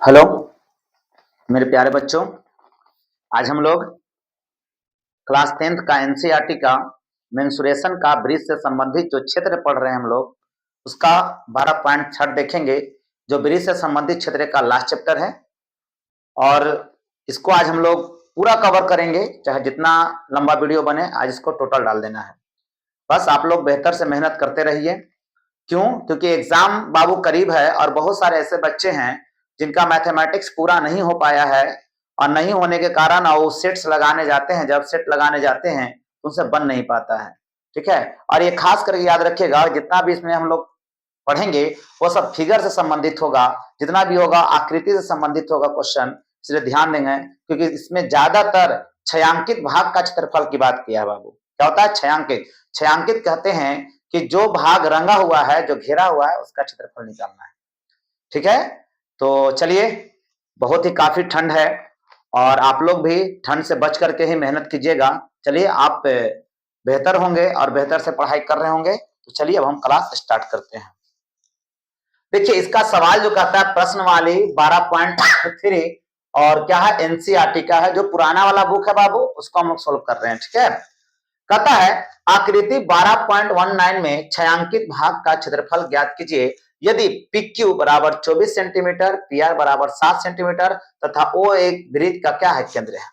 Hello मेरे प्यारे बच्चों। आज हम लोग क्लास 10th का एनसीईआरटी का मेंसुरेशन का ब्रिज से संबंधित जो क्षेत्र पढ़ रहे हैं हम लोग उसका 12.6 देखेंगे, जो ब्रिज से संबंधित क्षेत्र का लास्ट चैप्टर है। और इसको आज हम लोग पूरा कवर करेंगे, चाहे जितना लंबा वीडियो बने, आज इसको टोटल डाल देना है। बस आप लोग बेहतर से मेहनत करते रहिए। क्यों? क्योंकि एग्जाम बाबू करीब है और बहुत सारे ऐसे बच्चे हैं जिनका मैथमेटिक्स पूरा नहीं हो पाया है, और नहीं होने के कारण वो सेट्स लगाने जाते हैं, जब सेट लगाने जाते हैं तो उनसे बन नहीं पाता है। ठीक है, और ये खास करके याद रखिएगा, जितना भी इसमें हम लोग पढ़ेंगे वो सब फिगर से संबंधित होगा, जितना भी होगा आकृति से संबंधित होगा क्वेश्चन, इसलिए ध्यान देंगे। क्योंकि इसमें ज्यादातर छयांकित भाग का क्षेत्रफल की बात किया है बाबू। क्या होता है छयांकित? छयांकित कहते हैं कि जो भाग रंगा हुआ है, जो घेरा हुआ है, उसका क्षेत्रफल निकालना है। ठीक है, तो चलिए, बहुत ही काफी ठंड है और आप लोग भी ठंड से बच करके ही मेहनत कीजिएगा। चलिए, आप बेहतर होंगे और बेहतर से पढ़ाई कर रहे होंगे। तो चलिए अब हम क्लास स्टार्ट करते हैं। देखिए, इसका सवाल जो कहता है प्रश्न वाली 12.3 और क्या है, एनसीईआरटी का है, जो पुराना वाला बुक है बाबू, उसको हम लोग सोल्व कर रहे हैं। ठीक है, कहता है आकृति 12.19 में छयांकित भाग का क्षेत्रफल ज्ञात कीजिए यदि PQ बराबर 24 सेंटीमीटर, PR बराबर 7 सेंटीमीटर तथा O एक वृत्त का क्या है, केंद्र है।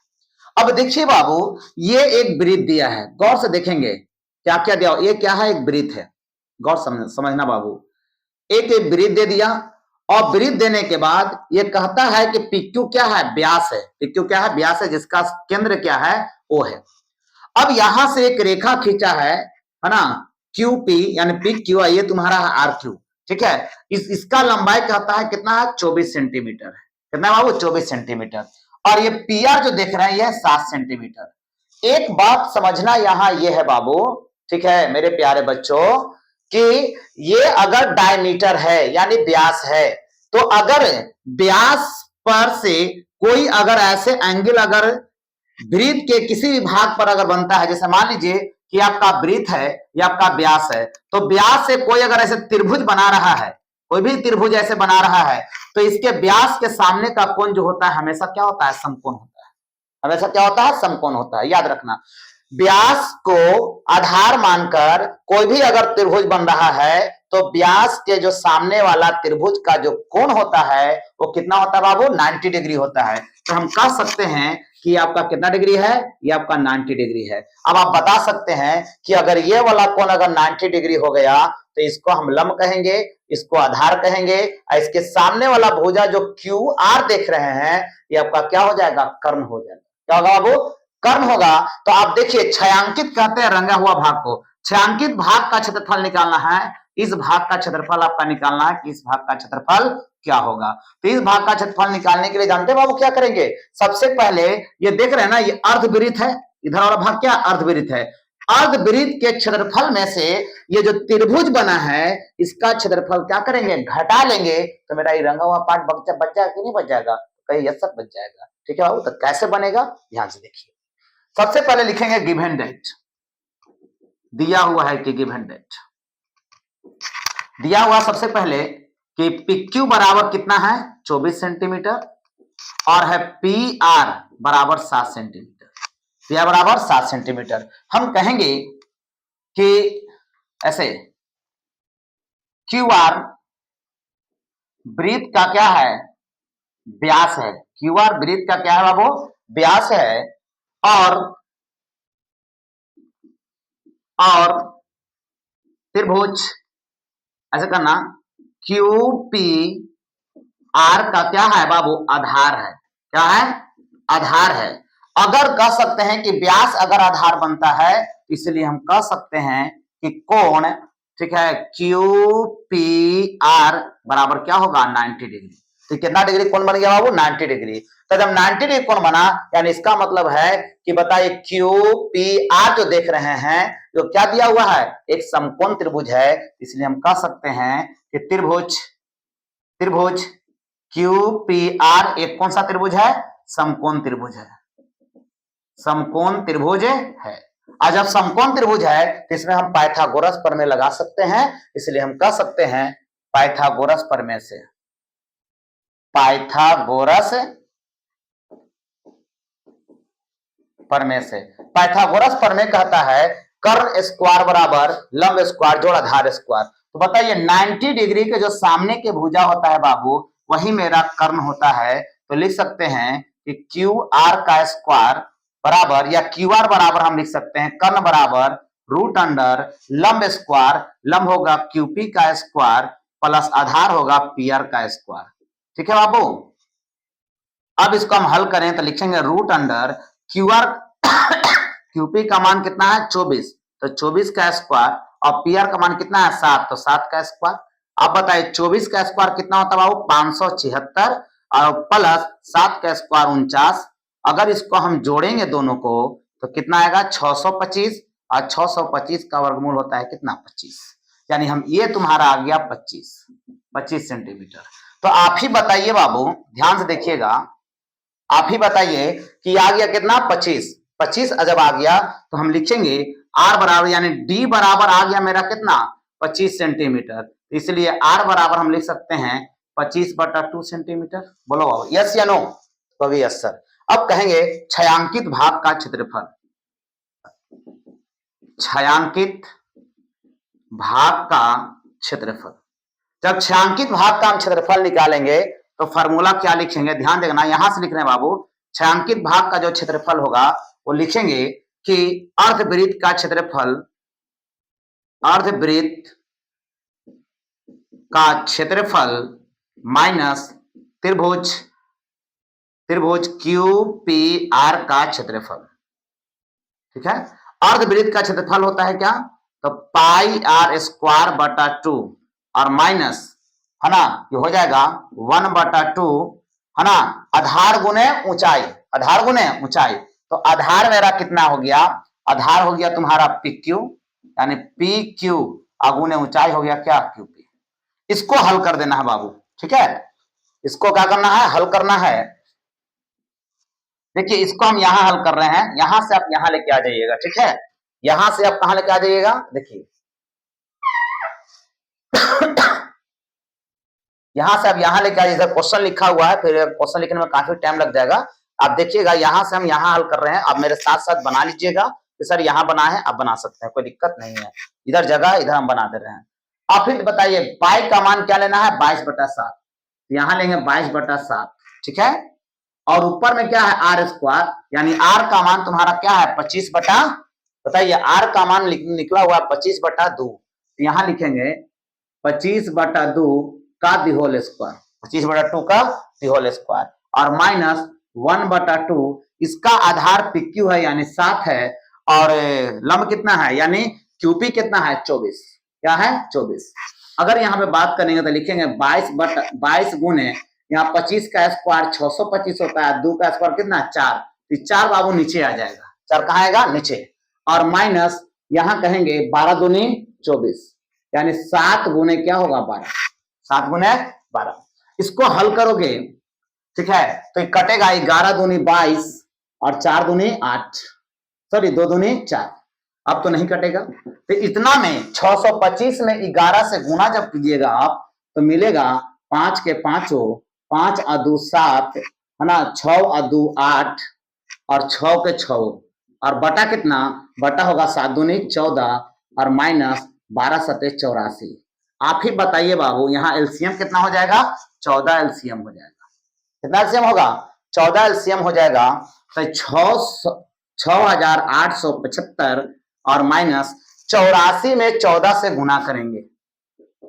अब देखिए बाबू, ये एक वृत्त दिया है, गौर से देखेंगे क्या क्या दिया। ये क्या है, एक वृत्त है। गौर समझना बाबू, एक वृत्त दे दिया और वृत्त देने के बाद ये कहता है कि PQ क्या है, व्यास है। PQ क्या है, व्यास है, जिसका केंद्र क्या है, O है। अब यहां से एक रेखा खींचा है ना, QP यानी PQ, ये तुम्हारा है RQ। ठीक है, इसका लंबाई कहता है कितना है, 24 सेंटीमीटर है। कितना बाबू, 24 सेंटीमीटर। और ये PR जो देख रहे हैं, ये 7 सेंटीमीटर। एक बात समझना यहां ये है बाबू, ठीक है मेरे प्यारे बच्चों, कि ये अगर डायमीटर है यानी व्यास है, तो अगर व्यास पर से कोई अगर ऐसे एंगल अगर वृत्त के किसी भी भाग पर अगर बनता है, जैसे मान लीजिए कि आपका वृत्त है या आपका व्यास है, तो व्यास से कोई अगर ऐसे त्रिभुज बना रहा है, कोई भी त्रिभुज ऐसे बना रहा है, तो इसके व्यास के सामने का कोण जो होता है हमेशा क्या होता है, समकोण होता है। हमेशा क्या होता है, समकोण होता है। याद रखना, व्यास को आधार मानकर कोई भी अगर त्रिभुज बन रहा है, तो व्यास के जो सामने वाला त्रिभुज का जो कोण होता है वो कितना होता है बाबू, 90 डिग्री होता है। तो हम कह सकते हैं कि आपका कितना डिग्री है, ये आपका 90 डिग्री है। अब आप बता सकते हैं कि अगर ये वाला कोण अगर 90 डिग्री हो गया तो इसको हम लंब कहेंगे, इसको आधार कहेंगे, और इसके सामने वाला भुजा जो QR देख रहे हैं, ये आपका क्या हो जाएगा, कर्ण हो जाएगा। क्या होगा बाबू, कर्ण होगा। तो आप देखिए, छयांकित कहते हैं रंगा हुआ भाग को। छयांकित भाग का क्षेत्रफल निकालना है, इस भाग का क्षेत्रफल आपका निकालना है कि इस भाग का क्षेत्रफल क्या होगा। तो इस भाग का क्षेत्रफल निकालने के लिए जानते हैं बाबू क्या करेंगे, सबसे पहले ये देख रहे हैं ना, ये अर्धवृत्त है, इधर वाला भाग क्या, अर्धवृत्त है। अर्धवृत्त के क्षेत्रफल में से ये जो त्रिभुज बना है, इसका क्षेत्रफल क्या करेंगे, घटा लेंगे, तो मेरा ये रंगा हुआ पार्ट बच जाएगा कि नहीं बच जाएगा, कहीं यस सर बच जाएगा। ठीक है बाबू, तो कैसे बनेगा ध्यान से देखिए। सबसे पहले लिखेंगे गिवन डेट, दिया हुआ है कि गिवन डेट दिया हुआ सबसे पहले कि PQ बराबर कितना है, 24 सेंटीमीटर, और है PR बराबर 7 सेंटीमीटर। PR बराबर 7 सेंटीमीटर। हम कहेंगे कि ऐसे QR वृत्त का क्या है, व्यास है। QR वृत्त का क्या है बाबू, व्यास है। और त्रिभुज ऐसे करना, QPR का क्या है बाबू, आधार है। क्या है, आधार है। अगर कह सकते हैं कि व्यास अगर आधार बनता है, इसलिए हम कह सकते हैं कि कोण, ठीक है, QPR बराबर क्या होगा, 90 डिग्री। तो कितना डिग्री कोण बन गया बाबू, 90 डिग्री। तो जब 90 डिग्री कोण बना, यानी इसका मतलब है कि बताइए QPR जो देख रहे हैं, जो क्या दिया हुआ है, एक समकोण त्रिभुज है, इसलिए हम कह सकते हैं कि त्रिभुज QPR एक कौन सा त्रिभुज है, समकोण त्रिभुज है। समकोण त्रिभुज है। और जब समकोण त्रिभुज है तो इसमें हम पाइथागोरस प्रमेय लगा सकते हैं, इसलिए हम कह सकते हैं पाइथागोरस प्रमेय से। पाइथागोरस प्रमेय से। पाइथागोरस प्रमेय कहता है कर्ण स्क्वायर बराबर लंब स्क्वायर जोड़ आधार स्क्वायर। तो बताइए 90 डिग्री के जो सामने के भुजा होता है बाबू वही मेरा कर्ण होता है। तो लिख सकते हैं कि क्यू आर का स्क्वायर बराबर या क्यू आर बराबर हम लिख सकते हैं कर्ण बराबर रूट अंडर लंब स्क्वायर, लंब होगा क्यूपी का स्क्वायर प्लस आधार होगा पी आर का स्क्वायर। ठीक है बाबू। अब इसको हम हल करें तो लिखेंगे root under Q R QP का मान कितना है 24, तो 24 का स्क्वायर और पी आर का मान कितना है 7, तो 7 का स्क्वायर। अब बताइए 24 का स्क्वायर कितना होता है बाबू 576 और प्लस 7 का स्क्वायर 49। अगर इसको हम जोड़ेंगे दोनों को तो कितना आएगा 625 और 625 का वर्गमूल होता है कितना 25, यानी हम ये तुम्हारा आ गया 25 सेंटीमीटर। तो आप ही बताइए बाबू, ध्यान से देखिएगा, आप ही बताइए कि आ गया कितना 25 जब आ गया तो हम लिखेंगे आर बराबर यानी डी बराबर आ गया मेरा कितना 25 सेंटीमीटर, इसलिए आर बराबर हम लिख सकते हैं 25/2 सेंटीमीटर। बोलो बाबू यस या नो? तो भी यस सर। अब कहेंगे छायांकित भाग का क्षेत्रफल। छायांकित भाग का क्षेत्रफल, जब छायांकित भाग का हम क्षेत्रफल निकालेंगे तो फॉर्मूला क्या लिखेंगे, ध्यान देना, यहां से लिख रहे हैं बाबू। छायांकित भाग का जो क्षेत्रफल होगा वो लिखेंगे कि अर्धवृत्त का क्षेत्रफल, अर्धवृत्त का क्षेत्रफल माइनस त्रिभुज क्यू पी आर का क्षेत्रफल। ठीक है, अर्धवृत्त का क्षेत्रफल होता है क्या, तो पाई आर स्क्वायर बटा 2 और माइनस है ना, ये हो जाएगा 1/2 है ना, आधार गुने ऊंचाई, आधार गुने ऊंचाई। तो आधार मेरा कितना हो गया, आधार हो गया तुम्हारा पी क्यू, यानी पी क्यू गुने ऊंचाई हो गया क्या क्यू पी। इसको हल कर देना है बाबू। ठीक है, इसको क्या करना है, हल करना है। देखिए इसको हम यहां हल कर रहे हैं, यहां से आप यहां लेके आ जाइएगा। ठीक है, यहां से आप कहां लेके आ जाइएगा, देखिए यहां से आप यहां लेके आइए, क्वेश्चन लिखा हुआ है, फिर क्वेश्चन लिखने में काफी टाइम लग जाएगा। आप देखिएगा यहां से हम यहां हल कर रहे हैं, आप मेरे साथ साथ बना लीजिएगा कि सर यहां बना है, आप बना सकते हैं, कोई दिक्कत नहीं है। इधर जगह इधर हम बना दे रहे हैं। आप फिर बताइए पाई का मान क्या लेना है 22/7, यहां लेंगे 22/7। ठीक है, और ऊपर में क्या है आर स्क्वायर, यानी आर का मान तुम्हारा क्या है 25 बटा, बताइए आर का मान निकला हुआ 25/2, यहां लिखेंगे 25/2 का दी होल स्क्वायर, 25/2 का दी होल स्क्वायर और माइनस 1/2, इसका आधार PQ है यानी 7 है और लंब कितना है यानी QP कितना है 24, क्या है 24। अगर यहाँ पे बात करेंगे तो लिखेंगे 22 गुने यहाँ 25 का स्क्वायर 625 होता है, 2 का स्क्वायर कितना 4, 4 बाबू नीचे आ जाएगा, 4 कहाँ आएगा नीचे, और माइनस यहाँ कहेंगे 12 दूनी 24, यानी 7 गुने क्या होगा 12, 7 गुने 12। इसको हल करोगे ठीक है तो कटेगा 11 दूनी 22 और 4 दूनी 8, सॉरी 2 दूनी 4, अब तो नहीं कटेगा। तो इतना में 625 में 11 से गुना जब कीजिएगा आप तो मिलेगा 5 के 5 5 और 2 7 है ना, 6 और 2 8 और 6 के 6 और बटा कितना, बटा होगा 7 दूनी 14 और माइनस 12 7 84। आप ही बताइए बाबू यहाँ एलसीएम कितना हो जाएगा, 14 एलसीएम हो जाएगा। कितना एलसीएम होगा, 14 एलसीएम हो जाएगा। तो 6875 और माइनस 84 में 14 से गुना करेंगे,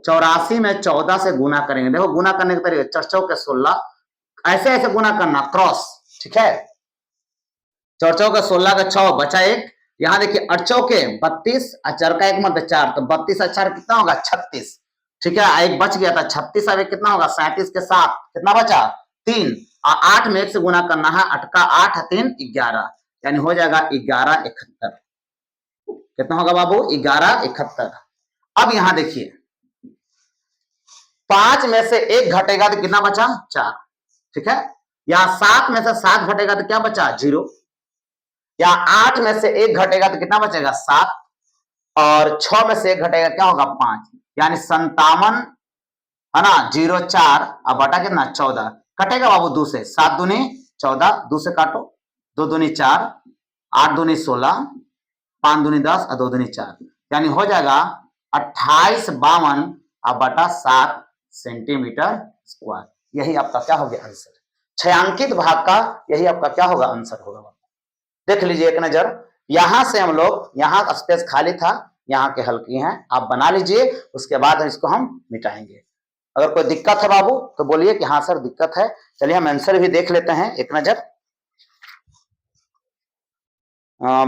84 में 14 से गुना करेंगे। देखो गुना करने के तरीके 4 के 16, ऐसे ऐसे गुना करना क्रॉस। ठीक है, 4 के 16 का 6 बचा 1, यहाँ देखिए 8 के 32 4 का 1 मतलब 4, तो 32 और 4 कितना होगा 36। ठीक है, एक बच गया था 36, अब कितना होगा 37 के 7 कितना बचा 3 और 8 में 1 से गुना करना है, 8 का 8 3 11, यानी हो जाएगा 1171। कितना होगा बाबू 1171। अब यहां देखिए 5 में से 1 घटेगा तो कितना बचा 4। ठीक है, यहां 7 में से 7 घटेगा तो क्या बचा 0, या 8 में से 1 घटेगा तो कितना बचेगा 7 और 6 में से 1 घटेगा क्या होगा 5, यानी 57 है ना 04 और बटा कितना 14, कटेगा बाबू 2 से, 7 दूनी 14, 2 से काटो, 2 दूनी 4, 8 दूनी 16, 5 दूनी 10 और 2 दूनी 4, यानी हो जाएगा 2852 बटा 7 सेंटीमीटर स्क्वायर। यही आपका क्या हो गया आंसर, छायांकित भाग का यही आपका क्या होगा आंसर होगा। देख लीजिए एक नजर, यहां से हम लोग, यहां स्पेस खाली था, यहाँ के हल किए हैं, आप बना लीजिए, उसके बाद इसको हम मिटाएंगे। अगर कोई दिक्कत है बाबू तो बोलिए कि हाँ सर दिक्कत है। चलिए हम आंसर भी देख लेते हैं एक नजर।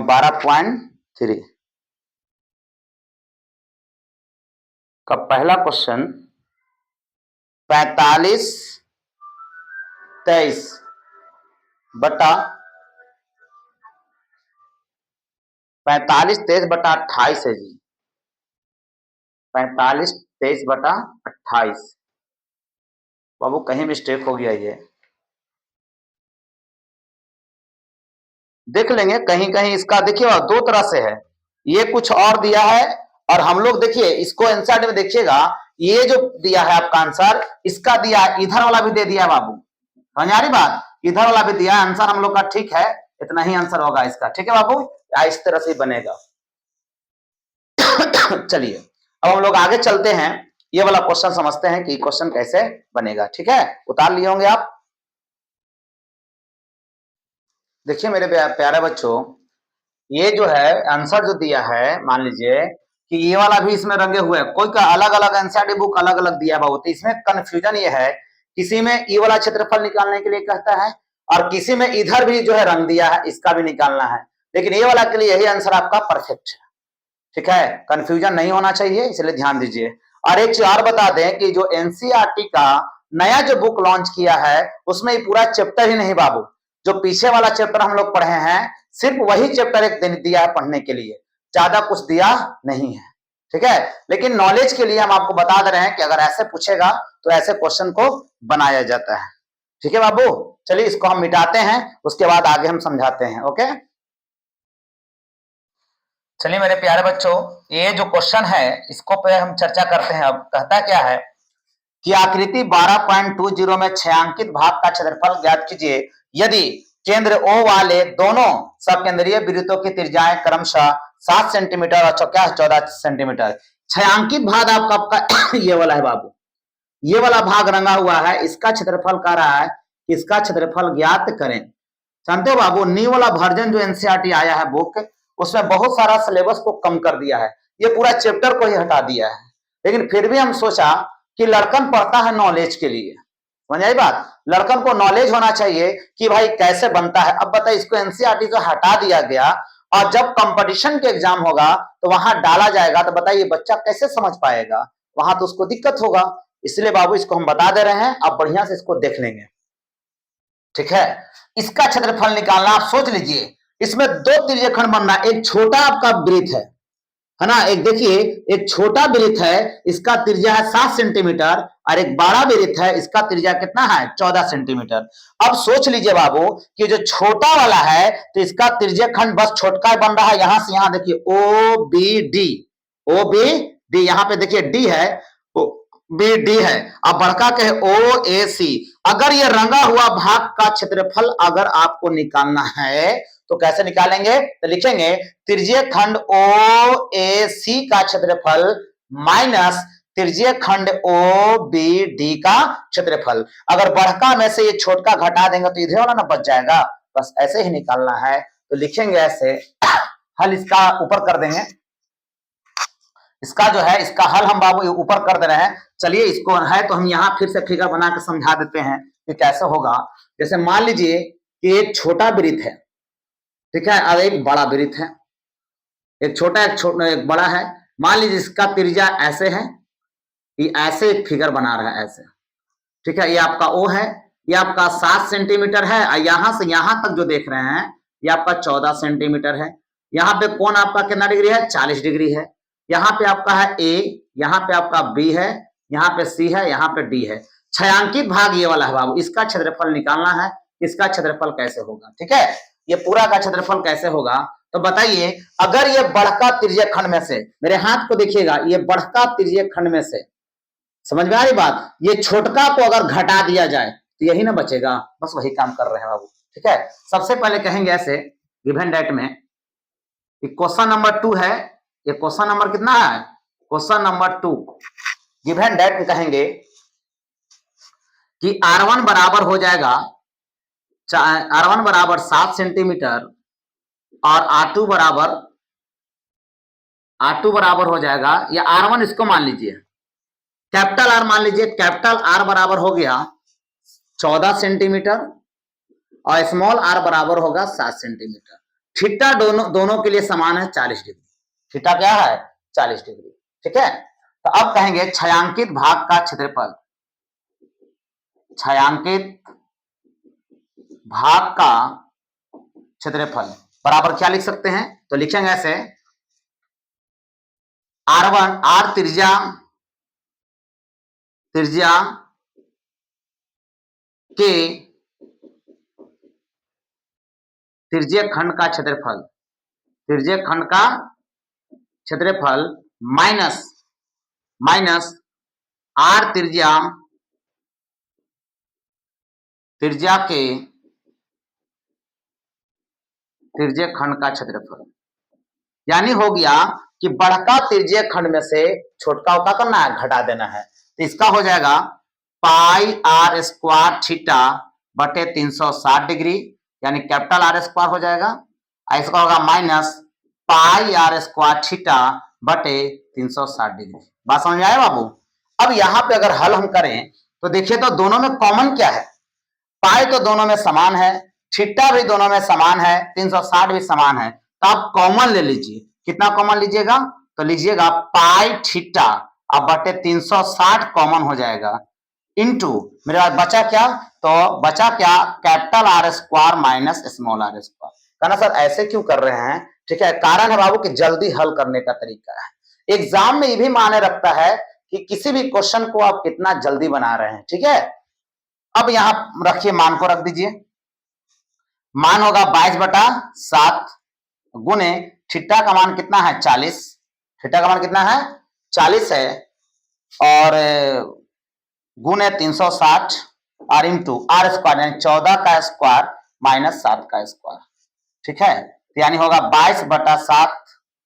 12.3 का पहला क्वेश्चन 45-23 बटा 45-23 बटा 28 है जी, 45-23 बटा 28। बाबू कहीं मिस्टेक हो गया, ये देख लेंगे कहीं कहीं इसका। देखिए दो तरह से है, ये कुछ और दिया है और हम लोग देखिए इसको एनसीईआरटी में देखिएगा, ये जो दिया है आपका आंसर, इसका दिया इधर वाला भी दे दिया बाबू, समझ आ रही बात, इधर वाला भी दिया आंसर हम लोग का, ठीक है इतना ही आंसर होगा इसका, ठीक है बाबू, इस तरह से बनेगा। चलिए अब हम लोग आगे चलते हैं, ये वाला क्वेश्चन समझते हैं कि क्वेश्चन कैसे बनेगा, ठीक है, उतार लिए होंगे आप। देखिए मेरे प्यारे बच्चों, ये जो है आंसर जो दिया है, मान लीजिए कि ये वाला भी इसमें रंगे हुए हैं, कोई का अलग अलग एनसीईआरटी बुक अलग अलग दिया हुआ होता है, इसमें कंफ्यूजन ये है, किसी में ये वाला क्षेत्रफल निकालने के लिए कहता है और किसी में इधर भी जो है रंग दिया है, इसका भी निकालना है, लेकिन ये वाला के लिए यही आंसर आपका परफेक्ट है, ठीक है, कंफ्यूजन नहीं होना चाहिए, इसलिए ध्यान दीजिए। और एक चीज और बता दें कि जो एनसीईआरटी का नया जो बुक लॉन्च किया है, उसमें ये पूरा चैप्टर ही नहीं बाबू, जो पीछे वाला चैप्टर हम लोग पढ़े हैं, सिर्फ वही चैप्टर एक दिन दिया है पढ़ने के लिए, ज्यादा कुछ दिया नहीं है, ठीक है। लेकिन नॉलेज के लिए हम आपको बता दे रहे हैं कि अगर ऐसे पूछेगा तो ऐसे क्वेश्चन को बनाया जाता है, ठीक है बाबू। चलिए इसको हम मिटाते हैं, उसके बाद आगे हम समझाते हैं, ओके। चलिए मेरे प्यारे बच्चों, ये जो क्वेश्चन है इसको पे हम चर्चा करते हैं। अब कहता क्या है कि आकृति 12.20 में छायांकित भाग का क्षेत्रफल ज्ञात कीजिए यदि केंद्र O वाले दोनों सकेंद्रीय वृत्तों की त्रिज्याएं क्रमशः 7 सेंटीमीटर और 14 सेंटीमीटर। छायांकित भाग आपका ये वाला है बाबू, ये वाला भाग रंगा हुआ है, इसका क्षेत्रफल कह रहा है, इसका क्षेत्रफल ज्ञात करें। जानते हो बाबू, न्यू वाला वर्जन जो एनसीईआरटी आया है बुक, उसमें बहुत सारा सिलेबस को कम कर दिया है, ये पूरा चैप्टर को ही हटा दिया है, लेकिन फिर भी हम सोचा कि लड़कन पढ़ता है नॉलेज के लिए, समझ आई बात, लड़कन को नॉलेज होना चाहिए कि भाई कैसे बनता है। अब बताइए इसको एनसीईआरटी से हटा दिया गया और जब कंपटीशन के एग्जाम होगा तो वहां डाला जाएगा, तो बताइए बच्चा कैसे समझ पाएगा, वहां तो उसको दिक्कत होगा, इसलिए बाबू इसको हम बता दे रहे हैं, आप बढ़िया से इसको देख लेंगे, ठीक है। इसका क्षेत्रफल निकालना, आप सोच लीजिए इसमें दो त्रिज्यखंड बनना, एक छोटा आपका वृत्त है ना, एक देखिए एक छोटा वृत्त है, इसका त्रिज्या है 7 सेंटीमीटर और एक बड़ा वृत्त है, इसका त्रिज्या कितना है 14 सेंटीमीटर। अब सोच लीजिए बाबू कि जो छोटा वाला है तो इसका त्रिज्यखंड बस छोटका बन रहा है, यहां से यहां देखिए ओ बी डी, यहां पे देखिए डी है, बी डी है, अब बड़का के ओ ए सी। अगर ये रंगा हुआ भाग का क्षेत्रफल अगर आपको निकालना है तो कैसे निकालेंगे, तो लिखेंगे त्रिज्यीय खंड ओ ए सी का क्षेत्रफल माइनस त्रिज्यीय खंड ओ बी डी का क्षेत्रफल। अगर बढ़का में से ये छोटका घटा देंगे तो इधर वाला ना बच जाएगा, बस ऐसे ही निकालना है, तो लिखेंगे ऐसे, हल इसका ऊपर कर देंगे, इसका जो है इसका हल हम बाबू ऊपर कर दे रहे हैं। चलिए इसको है तो हम यहाँ फिर से फिगर बना के समझा देते हैं कि कैसे होगा। जैसे मान लीजिए कि एक छोटा वृत्त है, ठीक है, और एक बड़ा वृत्त है, एक छोटा एक बड़ा है, मान लीजिए इसका त्रिज्या ऐसे है, ये ऐसे एक फिगर बना रहा है ऐसे, ठीक है, ये आपका ओ है, ये आपका 7 सेंटीमीटर है और यहां से यहां तक जो देख रहे हैं ये आपका 14 सेंटीमीटर है। यहाँ पे कोण आपका कितना डिग्री है 40 डिग्री है। यहाँ पे आपका है ए, यहाँ पे आपका बी है, यहाँ पे सी है, यहाँ पे डी है। छायांकित भाग ये वाला है बाबू, इसका क्षेत्रफल निकालना है, इसका क्षेत्रफल कैसे होगा, ठीक है, ये पूरा का क्षेत्रफल कैसे होगा। तो बताइए अगर ये बढ़का त्रिज्यीय खंड में से, मेरे हाथ को देखिएगा, ये बढ़का त्रिज्यीय खंड में से, समझ में आ रही बात, ये छोटका को अगर घटा दिया जाए तो यही ना बचेगा, बस वही काम कर रहे हैं बाबू। ठीक है, सबसे पहले कहेंगे ऐसे गिवन डेट में क्वेश्चन नंबर 2 है, ये क्वेश्चन नंबर कितना है, क्वेश्चन नंबर 2। गिवन डेट में कहेंगे कि R1 बराबर हो जाएगा, R1 बराबर 7 सेंटीमीटर और R2 बराबर हो जाएगा, या R1 इसको मान लीजिए कैपिटल R मान लीजिए, कैपिटल R बराबर हो गया 14 सेंटीमीटर और स्मॉल r बराबर होगा 7 सेंटीमीटर। थीटा दोनों के लिए समान है 40 डिग्री। थीटा क्या है, 40 डिग्री। ठीक है, तो अब कहेंगे छायांकित भाग का क्षेत्रफल, छायांकित भाग का क्षेत्रफल बराबर क्या लिख सकते हैं, तो लिखेंगे ऐसे R1, R त्रिज्या के त्रिज्य खंड का क्षेत्रफल, त्रिज्य खंड का क्षेत्रफल माइनस R त्रिज्या के त्रिज्य खंड का क्षेत्रफल। यानी हो गया कि बड़का त्रिज्य खंड में से छोटका का करना है, घटा देना है। तो इसका हो जाएगा पाई R स्क्वायर थीटा बटे 360 डिग्री, यानी कैपिटल R स्क्वायर हो जाएगा। इसका होगा minus pi R square theta बटे 360 डिग्री। बात समझ में आया बाबू। अब यहां पे अगर हल हम करें तो देखिए तो दोनों में कॉमन क्या है, पाई तो दोनों में समान है, थीटा भी दोनों में समान है, 360 भी समान है। तो आप कॉमन ले लीजिए, कितना कॉमन लीजिएगा, तो लीजिएगा पाई थीटा अब बटे 360 कॉमन हो जाएगा, इनटू मेरे पास बचा क्या, तो बचा क्या capital R square minus small r square. कहना सर ऐसे क्यों कर रहे हैं, ठीक है, कारण है बाबू कि जल्दी हल करने का तरीका है। एग्जाम में ये भी मायने रखता है कि किसी भी क्वेश्चन को आप कितना जल्दी बना रहे हैं। ठीक है, अब यहां रखिए, मान को रख दीजिए, मान होगा 22/7 गुने थीटा का मान कितना है 40, थीटा का मान कितना है 40 है, और गुने 360 और इंटू R स्क्वायर यानी 14 का स्क्वायर माइनस 7 का स्क्वायर। ठीक है, तो यानी होगा 22/7,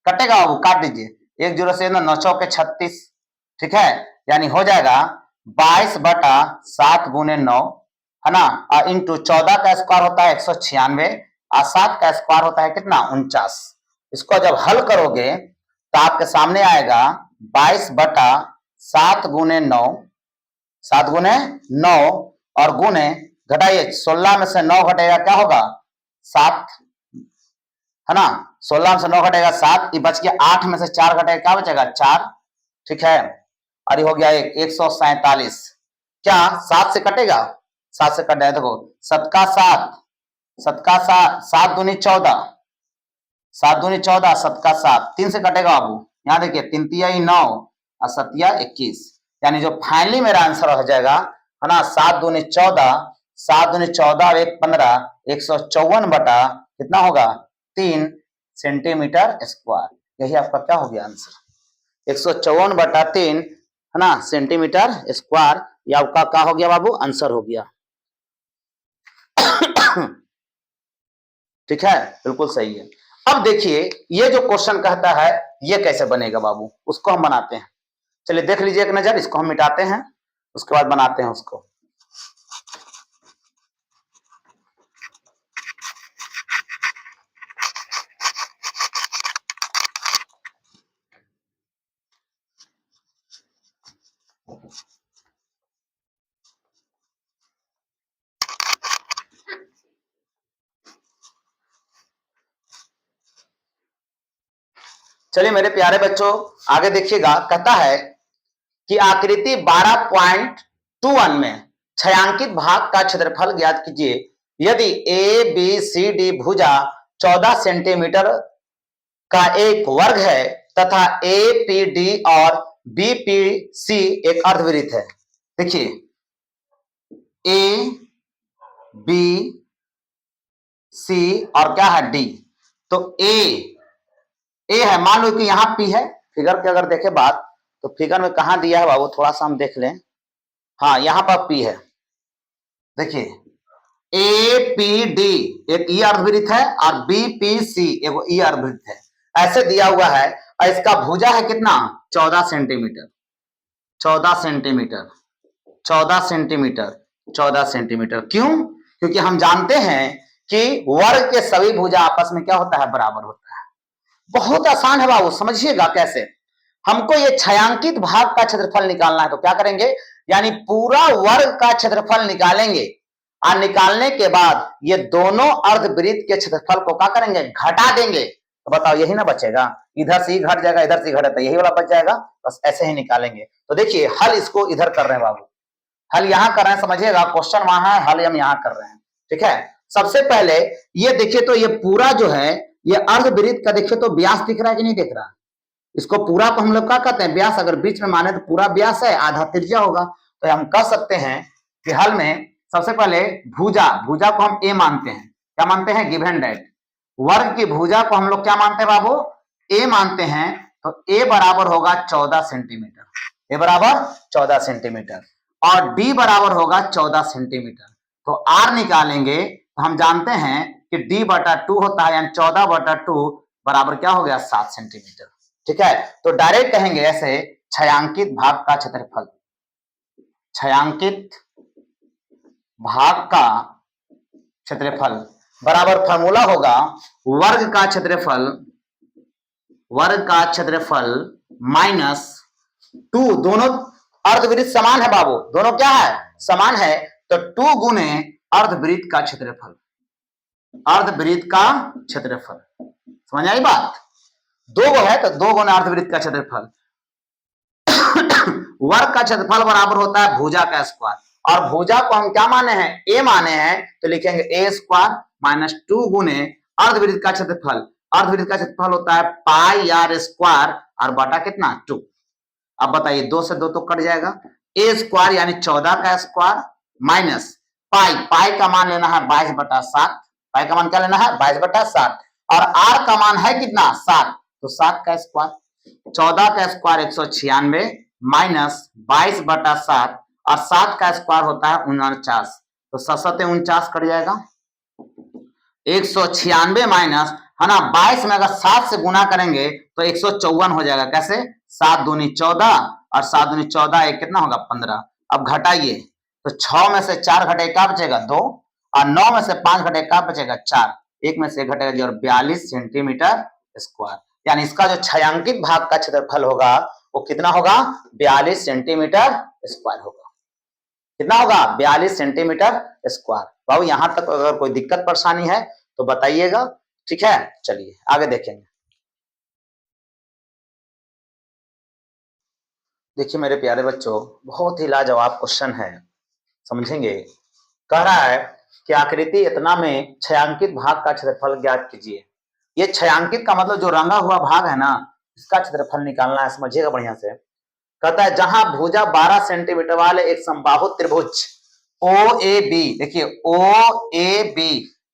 कटेगा बाबू, काट दीजिए, 1 0 से 9 चौके 36। ठीक है, यानी हो जाएगा 22/7 गुने 9 है ना, और इंटू 14 का स्क्वायर होता है 196 और 7 का स्क्वायर होता है कितना 49। इसको जब हल करोगे तो आपके सामने आएगा 22/7 गुने 9, 7 गुने 9 और गुने घटाइए 16 में से 9 घटेगा क्या होगा 7, है ना, 16 में से 9 घटेगा 7, ये बच गया 8 में से 4 घटेगा क्या बचेगा 4। ठीक है, और हो गया 147, क्या 7 से कटेगा, 7 से कट जाए, देखो 7 का 7, 7 का 7, 7 दूनी 14, 7 दूनी 14, 7 का 7, 3 से कटेगा बाबू, यहाँ देखिए 3 तिया 9 और 7 21, यानी जो फाइनली मेरा आंसर हो जाएगा है ना 7 दूनी 14, 7 दूनी 14 और 1 15, 154 बटा कितना होगा 3 सेंटीमीटर स्क्वायर। यही आपका क्या हो गया आंसर, 154/3 है ना सेंटीमीटर स्क्वायर। ये आपका क्या हो गया बाबू, आंसर हो गया। ठीक है, बिल्कुल सही है। अब देखिए ये जो क्वेश्चन कहता है ये कैसे बनेगा बाबू, उसको हम बनाते हैं। चलिए देख लीजिए एक नजर, इसको हम मिटाते हैं, उसके बाद बनाते हैं उसको। चलिए मेरे प्यारे बच्चों आगे देखिएगा, कहता है कि आकृति 12.21 में छायांकित भाग का क्षेत्रफल ज्ञात कीजिए यदि ए बी सी डी भुजा 14 सेंटीमीटर का एक वर्ग है तथा ए पी डी और बी पी सी एक अर्धवृत्त है। देखिए ए बी सी और क्या है डी, तो ए है, मान लो कि यहां पी है, फिगर के अगर देखे बात तो फिगर में कहां दिया है बाबू, थोड़ा सा हम देख लें, हाँ यहां पर पी है, देखिए APD एक ई अर्धवृत्त है और BPC एक ई अर्धवृत्त है, ऐसे दिया हुआ है और इसका भुजा है कितना 14 सेंटीमीटर 14 सेंटीमीटर 14 सेंटीमीटर 14 सेंटीमीटर। क्यों? क्योंकि हम जानते हैं कि वर्ग के सभी भुजा आपस में क्या होता है बराबर होता है। बहुत आसान है बाबू, समझिएगा कैसे। हमको ये छायांकित भाग का क्षेत्रफल निकालना है तो क्या करेंगे, यानी पूरा वर्ग का क्षेत्रफल निकालेंगे और निकालने के बाद ये दोनों अर्धवृत्त के क्षेत्रफल को क्या करेंगे घटा देंगे। तो बताओ यही ना बचेगा, इधर से ही घट जाएगा इधर से घटा, यही वाला बच जाएगा, बस ऐसे ही निकालेंगे। तो देखिए हल इसको इधर कर रहे हैं बाबू, हल यहां कर रहे हैं, समझिएगा क्वेश्चन वहां है, हल हम यहां कर रहे हैं। ठीक है, सबसे पहले ये देखिए तो ये पूरा जो है ये अर्धवृत्त का देखिए तो व्यास दिख रहा है कि नहीं दिख रहा, इसको पूरा को हम लोग क्या कहते हैं व्यास, अगर बीच में माने तो पूरा व्यास है, आधा त्रिज्या होगा। तो हम कह सकते हैं कि हल में सबसे पहले भुजा को हम ए मानते हैं, क्या मानते हैं गिवन दैट वर्ग की भुजा को हम लोग क्या मानते हैं बाबू ए मानते हैं। तो ए बराबर होगा 14 सेंटीमीटर, ए बराबर 14 सेंटीमीटर और डी बराबर होगा 14 सेंटीमीटर। तो आर निकालेंगे तो हम जानते हैं कि डी बटा 2 होता है, यानी 14/2 बराबर क्या हो गया 7 सेंटीमीटर। ठीक है, तो डायरेक्ट कहेंगे ऐसे छायांकित भाग का क्षेत्रफल, छायांकित भाग का क्षेत्रफल बराबर फॉर्मूला होगा वर्ग का क्षेत्रफल माइनस 2, दोनों अर्धवृत्त समान है बाबू, दोनों क्या है समान है, तो 2 गुने अर्धवृत्त का क्षेत्रफल, अर्धवृत्त का क्षेत्रफल, समझ आई बात। 2 गो है तो 2 गुना अर्धवृत्त का क्षेत्रफल। वर्ग का क्षेत्रफल बराबर होता है भुजा का स्क्वायर, और भुजा को हम क्या माने हैं ए माने हैं, तो लिखेंगे ए स्क्वायर माइनस 2 गुने अर्धवृत्त का क्षेत्रफल, अर्धवृत्त का क्षेत्रफल होता है पाई आर स्क्वायर और बटा कितना 2। अब बताइए 2 से 2 तो कट जाएगा, ए स्क्वायर यानी 14 का स्क्वायर माइनस पाई का मान लेना है 22/7, पाई का मान क्या लेना है 22/7 और आर का मान है कितना 7, तो 7 का स्क्वायर, 14 का स्क्वायर 196 माइनस 22/7 और 7 का स्क्वायर होता है 49, तो 7 49 कट जाएगा, 196 माइनस है ना 22 में अगर 7 से गुना करेंगे तो 154 हो जाएगा। कैसे 7 दूनी 14 और 7 दूनी 14 एक कितना होगा 15। अब घटाइए तो 6 में से 4 घटे क्या बचेगा 2 और 9 में से 5 घटे क्या बचेगा 4, एक में से घटेगा जो 42 सेंटीमीटर स्क्वायर, यानी इसका जो छायांकित भाग का क्षेत्रफल होगा वो कितना होगा 42 सेंटीमीटर स्क्वायर होगा। कितना होगा 42 सेंटीमीटर स्क्वायर। बाबू यहां तक अगर कोई दिक्कत परेशानी है तो बताइएगा। ठीक है, चलिए आगे देखेंगे। देखिए मेरे प्यारे बच्चों, बहुत ही लाजवाब क्वेश्चन है, समझेंगे। कह रहा है कि आकृति इतना में छायांकित भाग का क्षेत्रफल ज्ञात कीजिए। ये छायांकित का मतलब जो रंगा हुआ भाग है ना, इसका क्षेत्रफल निकालना है, समझिएगा बढ़िया से। कहता है जहां भुजा 12 सेंटीमीटर वाले एक समबाहु त्रिभुज OAB, देखिए OAB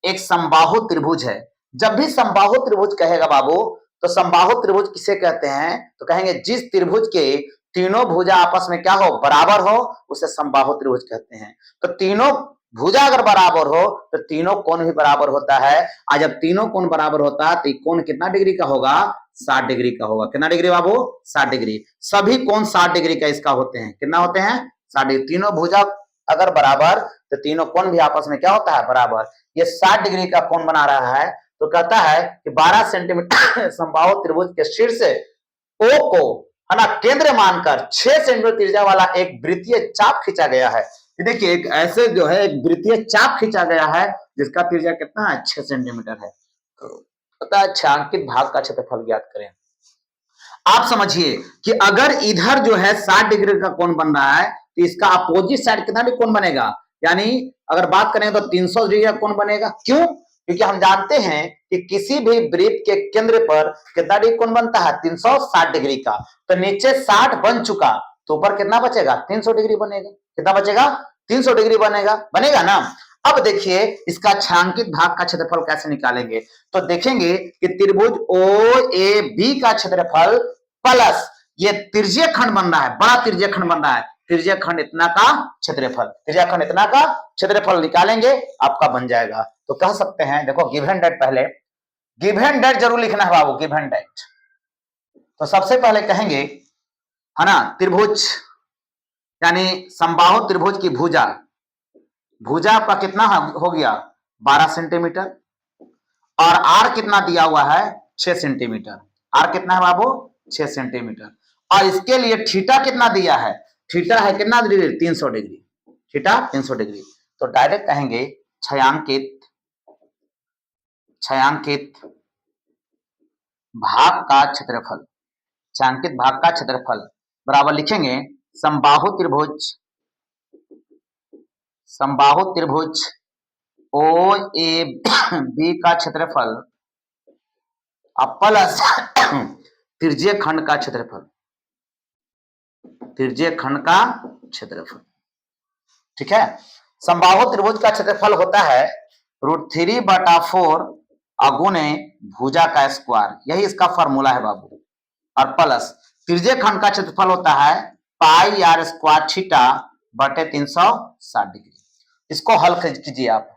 एक समबाहु त्रिभुज है। जब भी समबाहु त्रिभुज कहेगा बाबू तो समबाहु त्रिभुज किसे कहते हैं, तो कहेंगे जिस त्रिभुज के तीनों भुजा आपस में क्या हो बराबर हो उसे समबाहु त्रिभुज कहते हैं। तो तीनों भुजा अगर बराबर हो तो तीनों कोण भी बराबर होता है, और जब तीनों कोण बराबर होता है तो कोण कितना डिग्री का होगा 60 डिग्री का होगा। कितना डिग्री बाबू 60 डिग्री, सभी कोण 60 डिग्री का इसका होते हैं। कितना होते हैं 60 डिग्री। तीनों भुजा अगर बराबर तो तीनों कोण भी आपस में क्या होता है बराबर। ये 60 डिग्री का कोण बना रहा है, तो कहता है कि 12 सेंटीमीटर समबाहु त्रिभुज के शीर्ष O को है ना केंद्र मानकर 6 सेंटीमीटर त्रिज्या वाला एक वृत्तीय चाप खींचा गया है। देखिए एक ऐसे जो है एक वृत्तीय चाप खींचा गया है जिसका त्रिज्या कितना है 6 सेंटीमीटर है। पता है छायांकित भाग का क्षेत्रफल ज्ञात करें। आप समझिए कि अगर इधर जो है 60 डिग्री का कोण बन रहा है तो इसका अपोजिट साइड कितना भी कोण बनेगा, यानी अगर बात करें तो 300 डिग्री का कोण बनेगा। क्यों? क्योंकि हम जानते हैं कि किसी भी वृत्त के केंद्र पर कितना डिग्री कोण बनता है 360 डिग्री का। तो नीचे 60 बन चुका तो ऊपर कितना बचेगा 300 डिग्री बनेगा। कितना बचेगा 300 डिग्री बनेगा ना। अब देखिए इसका छायांकित भाग का क्षेत्रफल कैसे निकालेंगे, तो देखेंगे कि त्रिभुज OAB का क्षेत्रफल प्लस ये त्रिज्यीय खंड बन रहा है, बड़ा त्रिज्यीय खंड बन रहा है, त्रिज्यीय खंड इतना का क्षेत्रफल, त्रिज्यीय खंड इतना का क्षेत्रफल निकालेंगे आपका बन जाएगा। तो कह सकते हैं, देखो गिवन डेट, पहले गिवन डेट जरूर लिखना है बाबू, गिवन डेट। तो सबसे पहले कहेंगे है ना, त्रिभुज यानी समबाहु त्रिभुज की भुजा, भुजा आपका कितना हो गया 12 सेंटीमीटर, और आर कितना दिया हुआ है 6 सेंटीमीटर। आर कितना है बाबू 6 सेंटीमीटर। और इसके लिए थीटा कितना दिया है, थीटा है कितना डिग्री 300 डिग्री, थीटा 300 डिग्री। तो डायरेक्ट कहेंगे छायांकित भाग का क्षेत्रफल, छायांकित भाग का क्षेत्रफल बराबर लिखेंगे समबाहु त्रिभुज ओ ए बी का क्षेत्रफल प्लस त्रिज्यीय खंड का क्षेत्रफल, त्रिज्यीय खंड का क्षेत्रफल। ठीक है, समबाहु त्रिभुज का क्षेत्रफल होता है √3/4 गुणे भुजा का स्क्वायर, यही इसका फॉर्मूला है बाबू। और प्लस त्रिज्यीय खंड का क्षेत्रफल होता है πr² थीटा बटे 360 डिग्री। इसको हल कीजिए आप,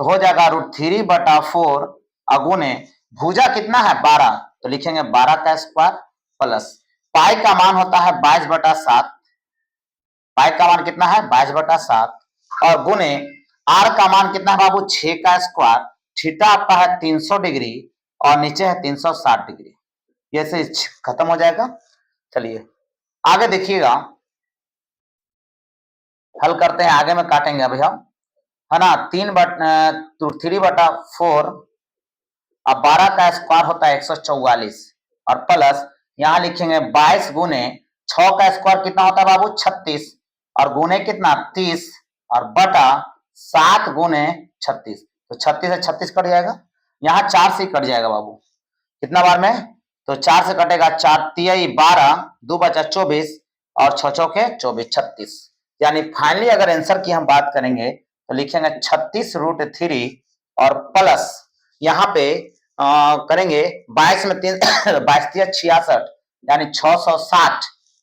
तो हो जाएगा √3/4 गुणे भुजा कितना है 12, तो लिखेंगे 12 का स्क्वायर, प्लस पाई का मान होता है 22/7, पाई का मान कितना है 22/7, और गुणे आर का मान कितना है बाबू 6 का स्क्वायर, थीटा आपका है 300 डिग्री और नीचे है 360 डिग्री। ये से खत्म हो जाएगा। चलिए आगे देखिएगा, हल करते हैं, आगे में काटेंगे अभी हम, है ना। 3/4 अब 12 का स्क्वायर होता है 144, और प्लस यहां लिखेंगे 22 गुने 6 का स्क्वायर कितना होता है बाबू 36, और गुने कितना 30, और बटा 7 गुने 36, तो 36 से 36 कट जाएगा, यहाँ 4 से कट जाएगा बाबू, कितना बार में, तो 4 से कटेगा, 4 तिहाई 12, 2 बचा 24, और 6 चौके 24, 36। यानी फाइनली अगर आंसर की हम बात करेंगे तो लिखेंगे 36√3 और प्लस यहाँ पे करेंगे 22 में 3 22 66 यानी 660।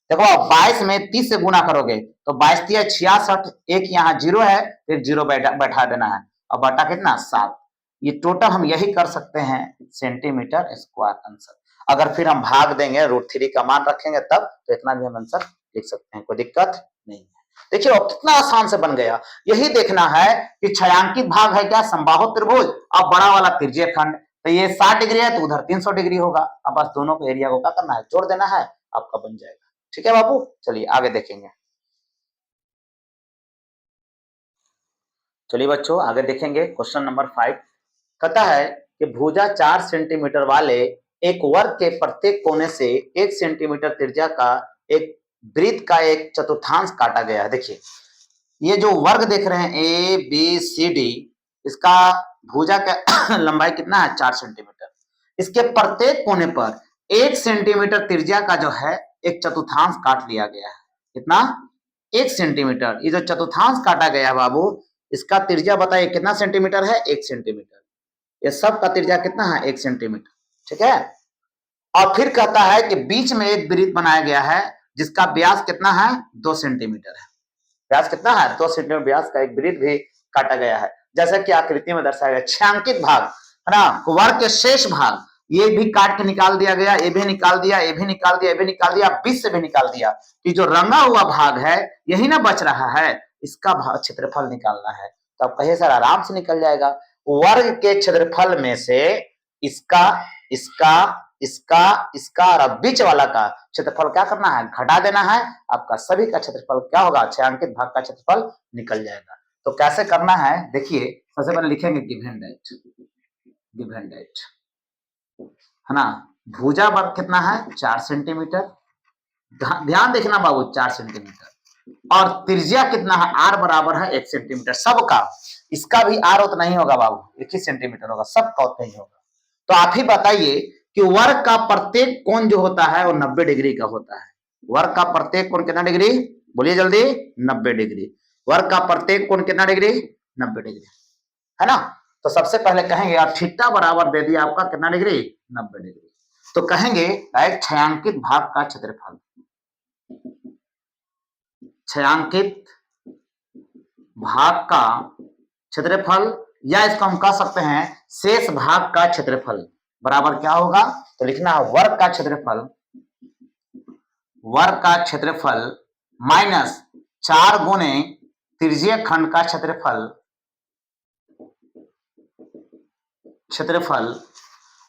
देखो 22 में 30 से गुना करोगे तो 22 66, एक यहाँ जीरो है, फिर जीरो बैठा देना है, और बटा कितना 7। ये टोटल हम यही कर सकते हैं सेंटीमीटर स्क्वायर आंसर। अगर फिर हम भाग देंगे √3 का मान रखेंगे तब तो इतना भी हम आंसर लिख सकते हैं, कोई दिक्कत नहीं है। देखिए अब कितना आसान से बन गया। यही देखना है कि छायांकित भाग है क्या समबाहु त्रिभुज, और बड़ा वाला त्रिज्यीय खंड, तो ये 60 डिग्री है तो उधर 300 डिग्री होगा। अब बस दोनों को एरिया को क्या करना है, जोड़ देना है, आपका बन जाएगा। ठीक है बाबू, चलिए आगे देखेंगे। चलिए बच्चों आगे देखेंगे, क्वेश्चन नंबर 5 कहता है कि भुजा 4 सेंटीमीटर वाले एक वर्ग के प्रत्येक कोने से 1 सेंटीमीटर त्रिज्या का एक वृत्त का एक चतुर्थांश काटा गया है। देखिए ये जो वर्ग देख रहे हैं ए बी सी डी, इसका भुजा का लंबाई कितना है 4 सेंटीमीटर। इसके प्रत्येक कोने पर 1 सेंटीमीटर त्रिज्या का जो है एक चतुर्थांश काट लिया गया है। कितना 1 सेंटीमीटर। ये जो चतुर्थांश काटा गया है बाबू, इसका त्रिज्या बताइए कितना सेंटीमीटर है 1 सेंटीमीटर। ये सब का त्रिज्या कितना है 1 सेंटीमीटर। ठीक है, और फिर कहता है कि बीच में एक वृत्त बनाया गया है जिसका व्यास कितना है 2 सेंटीमीटर है। व्यास कितना है 2 सेंटीमीटर व्यास का एक वृत्त भी काटा गया है, जैसा कि आकृति में दर्शाया गया। छायांकित भाग है ना, वर्ग के शेष भाग ये भी काट के निकाल दिया गया, ये भी निकाल दिया, ये भी निकाल दिया, ये भी निकाल दिया, बीच से भी निकाल दिया। कि जो रंगा हुआ भाग है यही ना बच रहा है, इसका क्षेत्रफल निकालना है। तो आप कहिए सर आराम से निकल जाएगा। वर्ग के क्षेत्रफल में से इसका इसका इसका इसका और बीच वाला का क्षेत्रफल क्या करना है, घटा देना है। आपका सभी का क्षेत्रफल क्या होगा, छायांकित भाग का क्षेत्रफल निकल जाएगा। तो कैसे करना है देखिए, सबसे पहले लिखेंगे गिवन डेट है ना। भुजा वर्ग कितना है 4 सेंटीमीटर, ध्यान देखना बाबू 4 सेंटीमीटर, और त्रिज्या कितना है आर बराबर है 1 सेंटीमीटर सबका। इसका भी आर उतना ही होगा बाबू, 1 सेंटीमीटर होगा, सबका उतना ही होगा। तो आप ही बताइए कि वर्ग का प्रत्येक कोण जो होता है वो 90 डिग्री का होता है। वर्ग का प्रत्येक कोण कितना डिग्री, बोलिए जल्दी, 90 डिग्री। वर्ग का प्रत्येक कोण कितना डिग्री 90 डिग्री है ना। तो सबसे पहले कहेंगे आप थीटा बराबर दे दिया आपका कितना डिग्री 90 डिग्री। तो कहेंगे एक छायांकित भाग का क्षेत्रफल, छायांकित भाग का क्षेत्रफल, या इसको हम कह सकते हैं शेष भाग का क्षेत्रफल, बराबर क्या होगा, तो लिखना है वर्ग का क्षेत्रफल, वर्ग का क्षेत्रफल माइनस 4 गुने त्रिज्यीय खंड का क्षेत्रफल,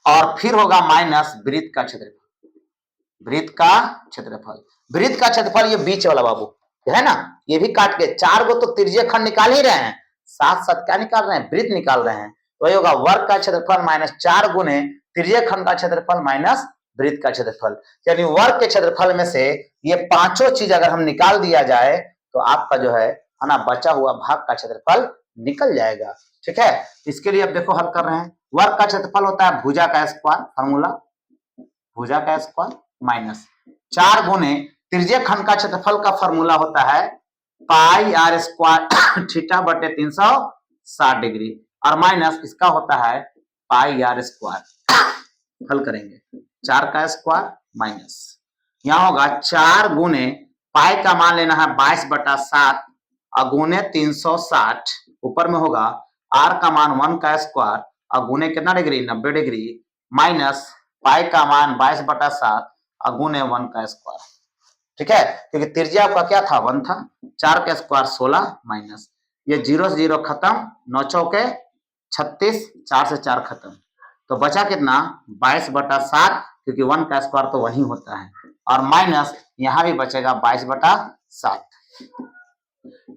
और फिर होगा माइनस वृत्त का क्षेत्रफल, वृत्त का क्षेत्रफल, वृत्त का क्षेत्रफल ये बीच वाला बाबू है ना, ये भी काट के 4 गो तो त्रिज्यीय खंड निकाल ही रहे हैं, साथ साथ क्या निकाल रहे हैं, वृत्त निकाल रहे हैं, तो ये होगा वर्ग का क्षेत्रफल माइनस 4 गुने त्रिज्यीय खंड का क्षेत्रफल माइनस वृत्त का क्षेत्रफल, यानी वर्ग के क्षेत्रफल में से ये पांचों चीज अगर हम निकाल दिया जाए तो आपका जो है ना बचा हुआ भाग का क्षेत्रफल निकल जाएगा। ठीक है, इसके लिए अब देखो हल कर रहे हैं, वर्ग का क्षेत्रफल होता है भुजा का स्क्वायर, फार्मूला भुजा का स्क्वायर माइनस 4 गुने त्रिज्यीय खंड का क्षेत्रफल का फार्मूला होता है पाई आर स्क्वायर थीटा बटे 360 डिग्री, और माइनस इसका होता है पाई आर स्क्वायर। हल करेंगे 4 का स्क्वायर माइनस यहां होगा 4 गुने पाई का मान लेना है 22/7 और गुने 360, ऊपर में होगा आर का मान 1 का स्क्वायर और गुने कितना डिग्री 90 डिग्री, माइनस पाई का मान 22/7 और गुने 1 का स्क्वायर। ठीक है, क्योंकि त्रिज्या आपका क्या था 1 था, 4 का स्क्वायर 16 माइनस ये 0 से 0 खत्म, 9 चौके 36, 4 से 4 खत्म, तो बचा कितना 22/7, क्योंकि 1 का स्क्वायर तो वही होता है, और माइनस यहां भी बचेगा 22/7,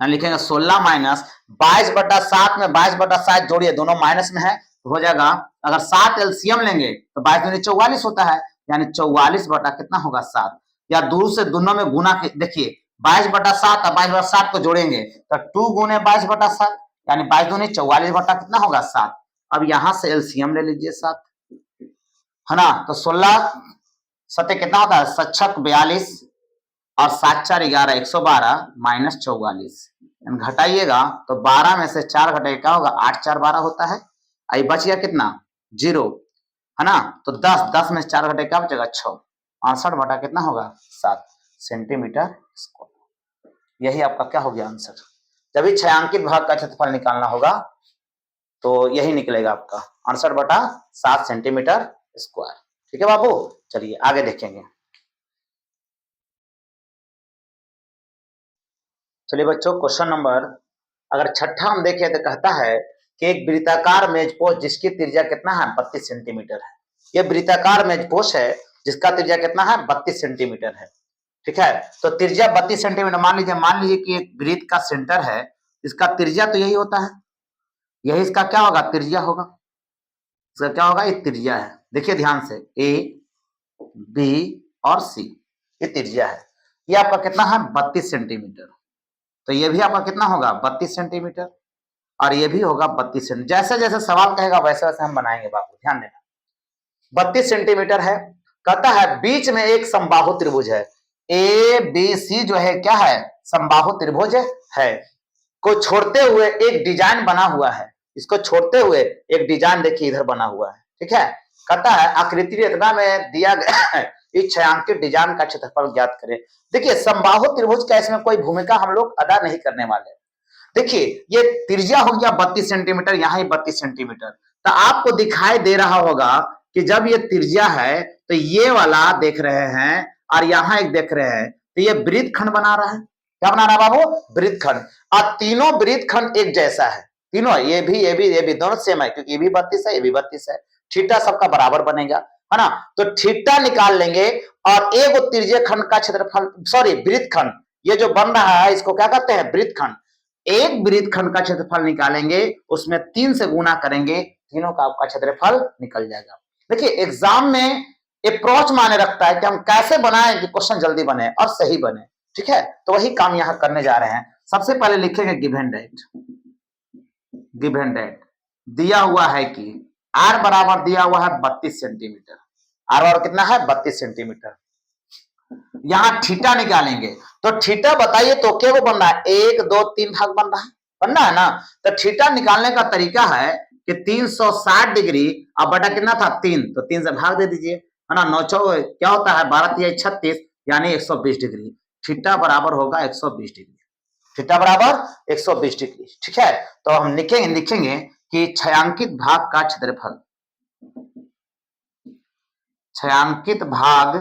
लिखेंगे 16 माइनस 22/7 में 22/7 जोड़िए, दोनों माइनस में है तो हो जाएगा, अगर 7 एलसीएम लेंगे तो 22 44 होता है, यानी 44 बटा कितना होगा 7, या दूर से दोनों में गुना, देखिए 22/7 और 22/7 को जोड़ेंगे तो 2 गुने 22/7, यानी 22 44 बटा कितना होगा 7। अब यहां से एलसीएम ले लीजिए 7, है ना, तो 16 सत्य कितना होता है 7 42 और 7 4 11 112 माइनस 44, घटाइएगा तो 12 में से 4 घटाइए क्या होगा 8 4 12 होता है, आई बच गया कितना 0, है ना, तो 10 में से 4 घटाइए क्या बचेगा 6, 68 बटा कितना होगा 7 सेंटीमीटर स्क्वायर। यही आपका क्या हो गया आंसर। जब भी छायांकित भाग का क्षेत्रफल निकालना होगा तो यही निकलेगा आपका 68/7 सेंटीमीटर स्क्वायर। ठीक है बाबू, चलिए आगे देखेंगे। चलिए बच्चों, क्वेश्चन नंबर अगर छठा हम देखें तो कहता है कि एक वृत्ताकार मेजपोश जिसकी त्रिज्या कितना है 32 सेंटीमीटर है। यह वृत्ताकार मेजपोश है जिसका त्रिज्या कितना है 32 सेंटीमीटर है। ठीक है, तो त्रिज्या 32 सेंटीमीटर मान लीजिए कि एक वृत्त का सेंटर है, इसका त्रिज्या तो यही होता है, यही इसका क्या होगा त्रिज्या होगा, इसका क्या होगा ये त्रिज्या है। देखिए ध्यान से ए बी और सी ये त्रिज्या है, ये आपका कितना है 32 सेंटीमीटर, तो ये भी आपका कितना होगा 32 सेंटीमीटर और ये भी होगा 32 सेंटीमीटर। जैसे जैसे सवाल कहेगा वैसे वैसे हम बनाएंगे बाबू, ध्यान देना। 32 सेंटीमीटर है, कहता है बीच में एक समबाहु त्रिभुज है, ए बी सी जो है क्या है समबाहु त्रिभुज है, को छोड़ते हुए एक डिजाइन बना हुआ है, इसको छोड़ते हुए एक डिजाइन देखिए इधर बना हुआ है। ठीक है, कहता है आकृति रेखा में दिया गया है इस छायांकित डिजाइन का क्षेत्रफल ज्ञात करें। देखिए समबाहु त्रिभुज का इसमें कोई भूमिका हम लोग अदा नहीं करने वाले। देखिए ये त्रिज्या हो गया 32 सेंटीमीटर, यहाँ 32 सेंटीमीटर, तो आपको दिखाई दे रहा होगा कि जब ये त्रिज्या है तो ये वाला देख रहे हैं और यहाँ एक देख रहे हैं, तो ये वृत्तखंड बना रहा है। क्या बना रहा है बाबू वृत्तखंड, और तीनों वृत्तखंड एक जैसा है, तीनों ये भी दोनों सेम है, क्योंकि ये भी 32 है ये भी 32 है, थीटा सबका बराबर बनेगा, है ना, तो थीटा निकाल लेंगे और एक त्रिज्यीय खंड का क्षेत्रफल सॉरी वृत्तखंड ये जो बन रहा है इसको क्या कहते हैं वृत्तखंड, एक वृत्तखंड का क्षेत्रफल निकालेंगे उसमें 3 से गुना करेंगे, तीनों का आपका क्षेत्रफल निकल जाएगा। देखिए एग्जाम में अप्रोच माने रखता है कि हम कैसे बनाएं कि क्वेश्चन जल्दी बने और सही बने। ठीक है, तो वही काम यहां करने जा रहे हैं। सबसे पहले लिखेंगे गिवन डेट दिया हुआ है कि आर बराबर दिया हुआ है 32 सेंटीमीटर, आर बराबर कितना है 32 सेंटीमीटर, यहां थीटा निकालेंगे तो थीटा बताइए तो क्या वो बन रहा है 1 2 3 भाग बनना है ना, तो थीटा निकालने का तरीका है कि 360 डिग्री अब बटा कितना था 3, तो 3 से भाग दे दीजिए, है ना, 9 क्या होता है 12 3 36 यानी 120 डिग्री, थीटा बराबर होगा 120 डिग्री, थीटा बराबर 120 डिग्री। ठीक है, तो हम लिखेंगे कि छायांकित भाग का क्षेत्रफल, छायांकित भाग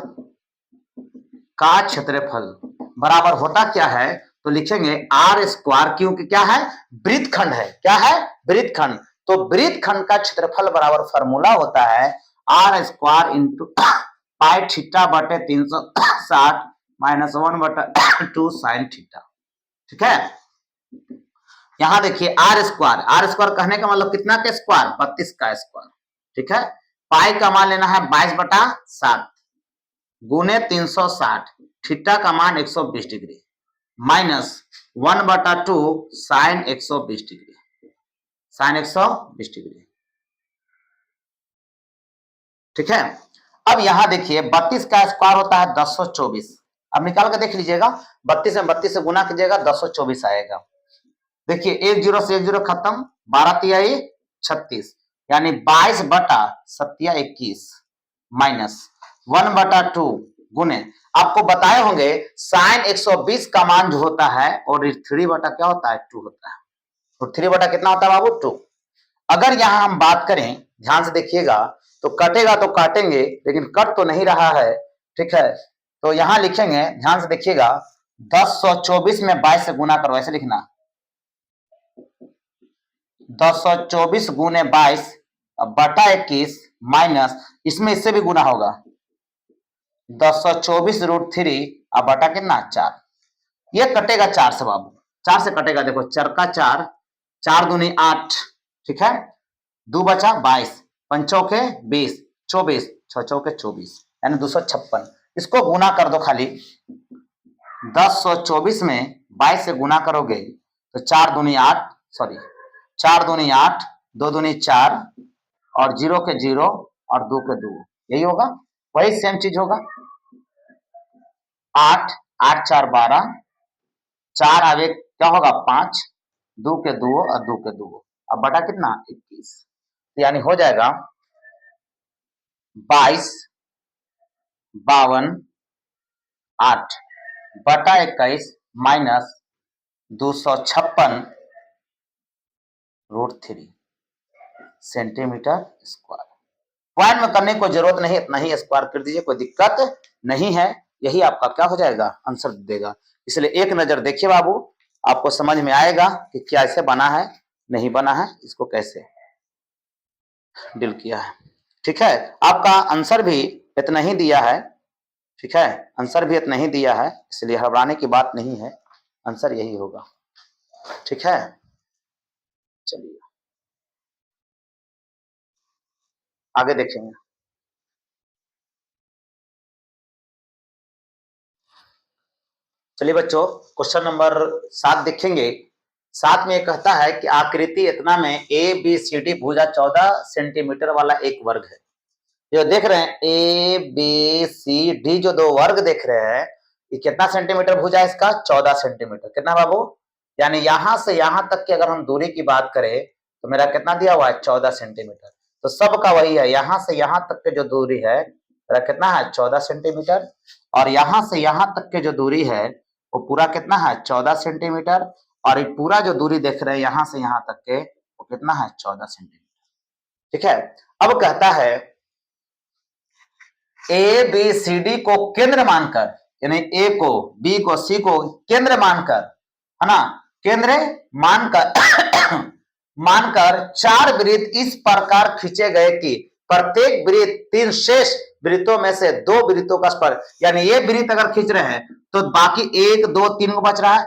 का क्षेत्रफल बराबर होता क्या है, तो लिखेंगे आर स्क्वायर, क्योंकि क्या है, वृत्तखंड है, क्या है, वृत्तखंड। तो वृत्तखंड का क्षेत्रफल बराबर फॉर्मूला होता है R square into pi theta बटे 360 माइनस 1/2 साइन थीटा। ठीक है, यहां देखिए आर स्क्वायर कहने का मतलब कितना का स्क्वायर, 32 का स्क्वायर। ठीक है, पाई का मान लेना है 22/7 गुने 360, थीटा का मान 120 degree minus 1/2 sine 120 degree, sine 120 degree. ठीक है, अब यहां देखिए 32 का स्क्वायर होता है 1024, अब निकाल कर देख लीजिएगा, 32 में 32 से गुना कीजिएगा 1024 आएगा। देखिए 1 0 से 1 0 खत्म, 12 तिहाई 36, यानी 22/7 21 माइनस 1/2 गुने, आपको बताए होंगे साइन 120 का मान जो होता है और 3 बटा क्या होता है 2 होता है, तो 3 बटा कितना होता है बाबू 2। अगर यहां हम बात करें, ध्यान से देखिएगा, तो कटेगा तो काटेंगे लेकिन कट तो नहीं रहा है। ठीक है, तो यहां लिखेंगे, ध्यान से देखिएगा, 1024 में 22 से गुना करो, ऐसे लिखना 1024 गुने 22 बटा 21 माइनस, इसमें इससे भी गुना होगा 1024√3 अब बटा कितना 4, ये कटेगा 4 से बाबू, 4 से कटेगा, देखो 4 का 4, 4 दूनी 8, ठीक है, 2 बचा 22, 5 चौके 20, 24, 6 चौके 24, यानी 256। इसको गुना कर दो खाली, 1024 में 22 से गुना करोगे तो 4 दूनी 8, सॉरी 4 दूनी 8, 2 दूनी 4 और 0 के 0 और 2 के 2, यही होगा, वही सेम चीज होगा। 8 8 4 12, 4 आगे क्या होगा 5, 2 के 2 और 2 के 2, अब बटा कितना 21, यानी हो जाएगा 22 52 8 बटा 21 माइनस 256√3 सेंटीमीटर स्क्वायर। पॉइंट में करने को जरूरत नहीं, इतना ही स्क्वायर कर दीजिए, कोई दिक्कत नहीं है, यही आपका क्या हो जाएगा आंसर देगा। इसलिए एक नजर देखिए बाबू, आपको समझ में आएगा कि क्या ऐसे बना है, नहीं बना है, इसको कैसे डील किया है। ठीक है, आपका आंसर भी इतना ही दिया है। ठीक है, आंसर भी इतना ही दिया है, इसलिए घबराने की बात नहीं है, आंसर यही होगा। ठीक है, चलिए आगे देखेंगे। चलिए बच्चों, क्वेश्चन नंबर 7 देखेंगे। 7 में कहता है कि आकृति इतना में ए बी सी डी भुजा 14 सेंटीमीटर वाला एक वर्ग है। जो देख रहे हैं ए बी सी डी, जो दो वर्ग देख रहे हैं, ये कितना सेंटीमीटर भुजा है इसका 14 सेंटीमीटर। कितना बाबू, यानी यहां से यहां तक की अगर हम दूरी की बात करें तो मेरा कितना दिया हुआ है 14 सेंटीमीटर। तो सबका वही है, यहां से यहां तक की जो दूरी है मेरा कितना है 14 सेंटीमीटर, और यहां से यहां तक की जो दूरी है वो पूरा कितना है 14 सेंटीमीटर, और ये पूरा जो दूरी देख रहे हैं यहां से यहां तक के वो कितना है 14 सेंटीमीटर। ठीक है, अब कहता है ए बी सी डी को केंद्र मानकर, यानी ए को बी को सी को केंद्र मानकर, है ना, केंद्र मानकर मानकर 4 वृत्त इस प्रकार खींचे गए कि प्रत्येक वृत्त 3 शेष वृत्तों में से 2 वृत्तों का स्पर्श, यानी ये वृत्त अगर खींच रहे हैं तो बाकी 1 2 3 को बच रहा है,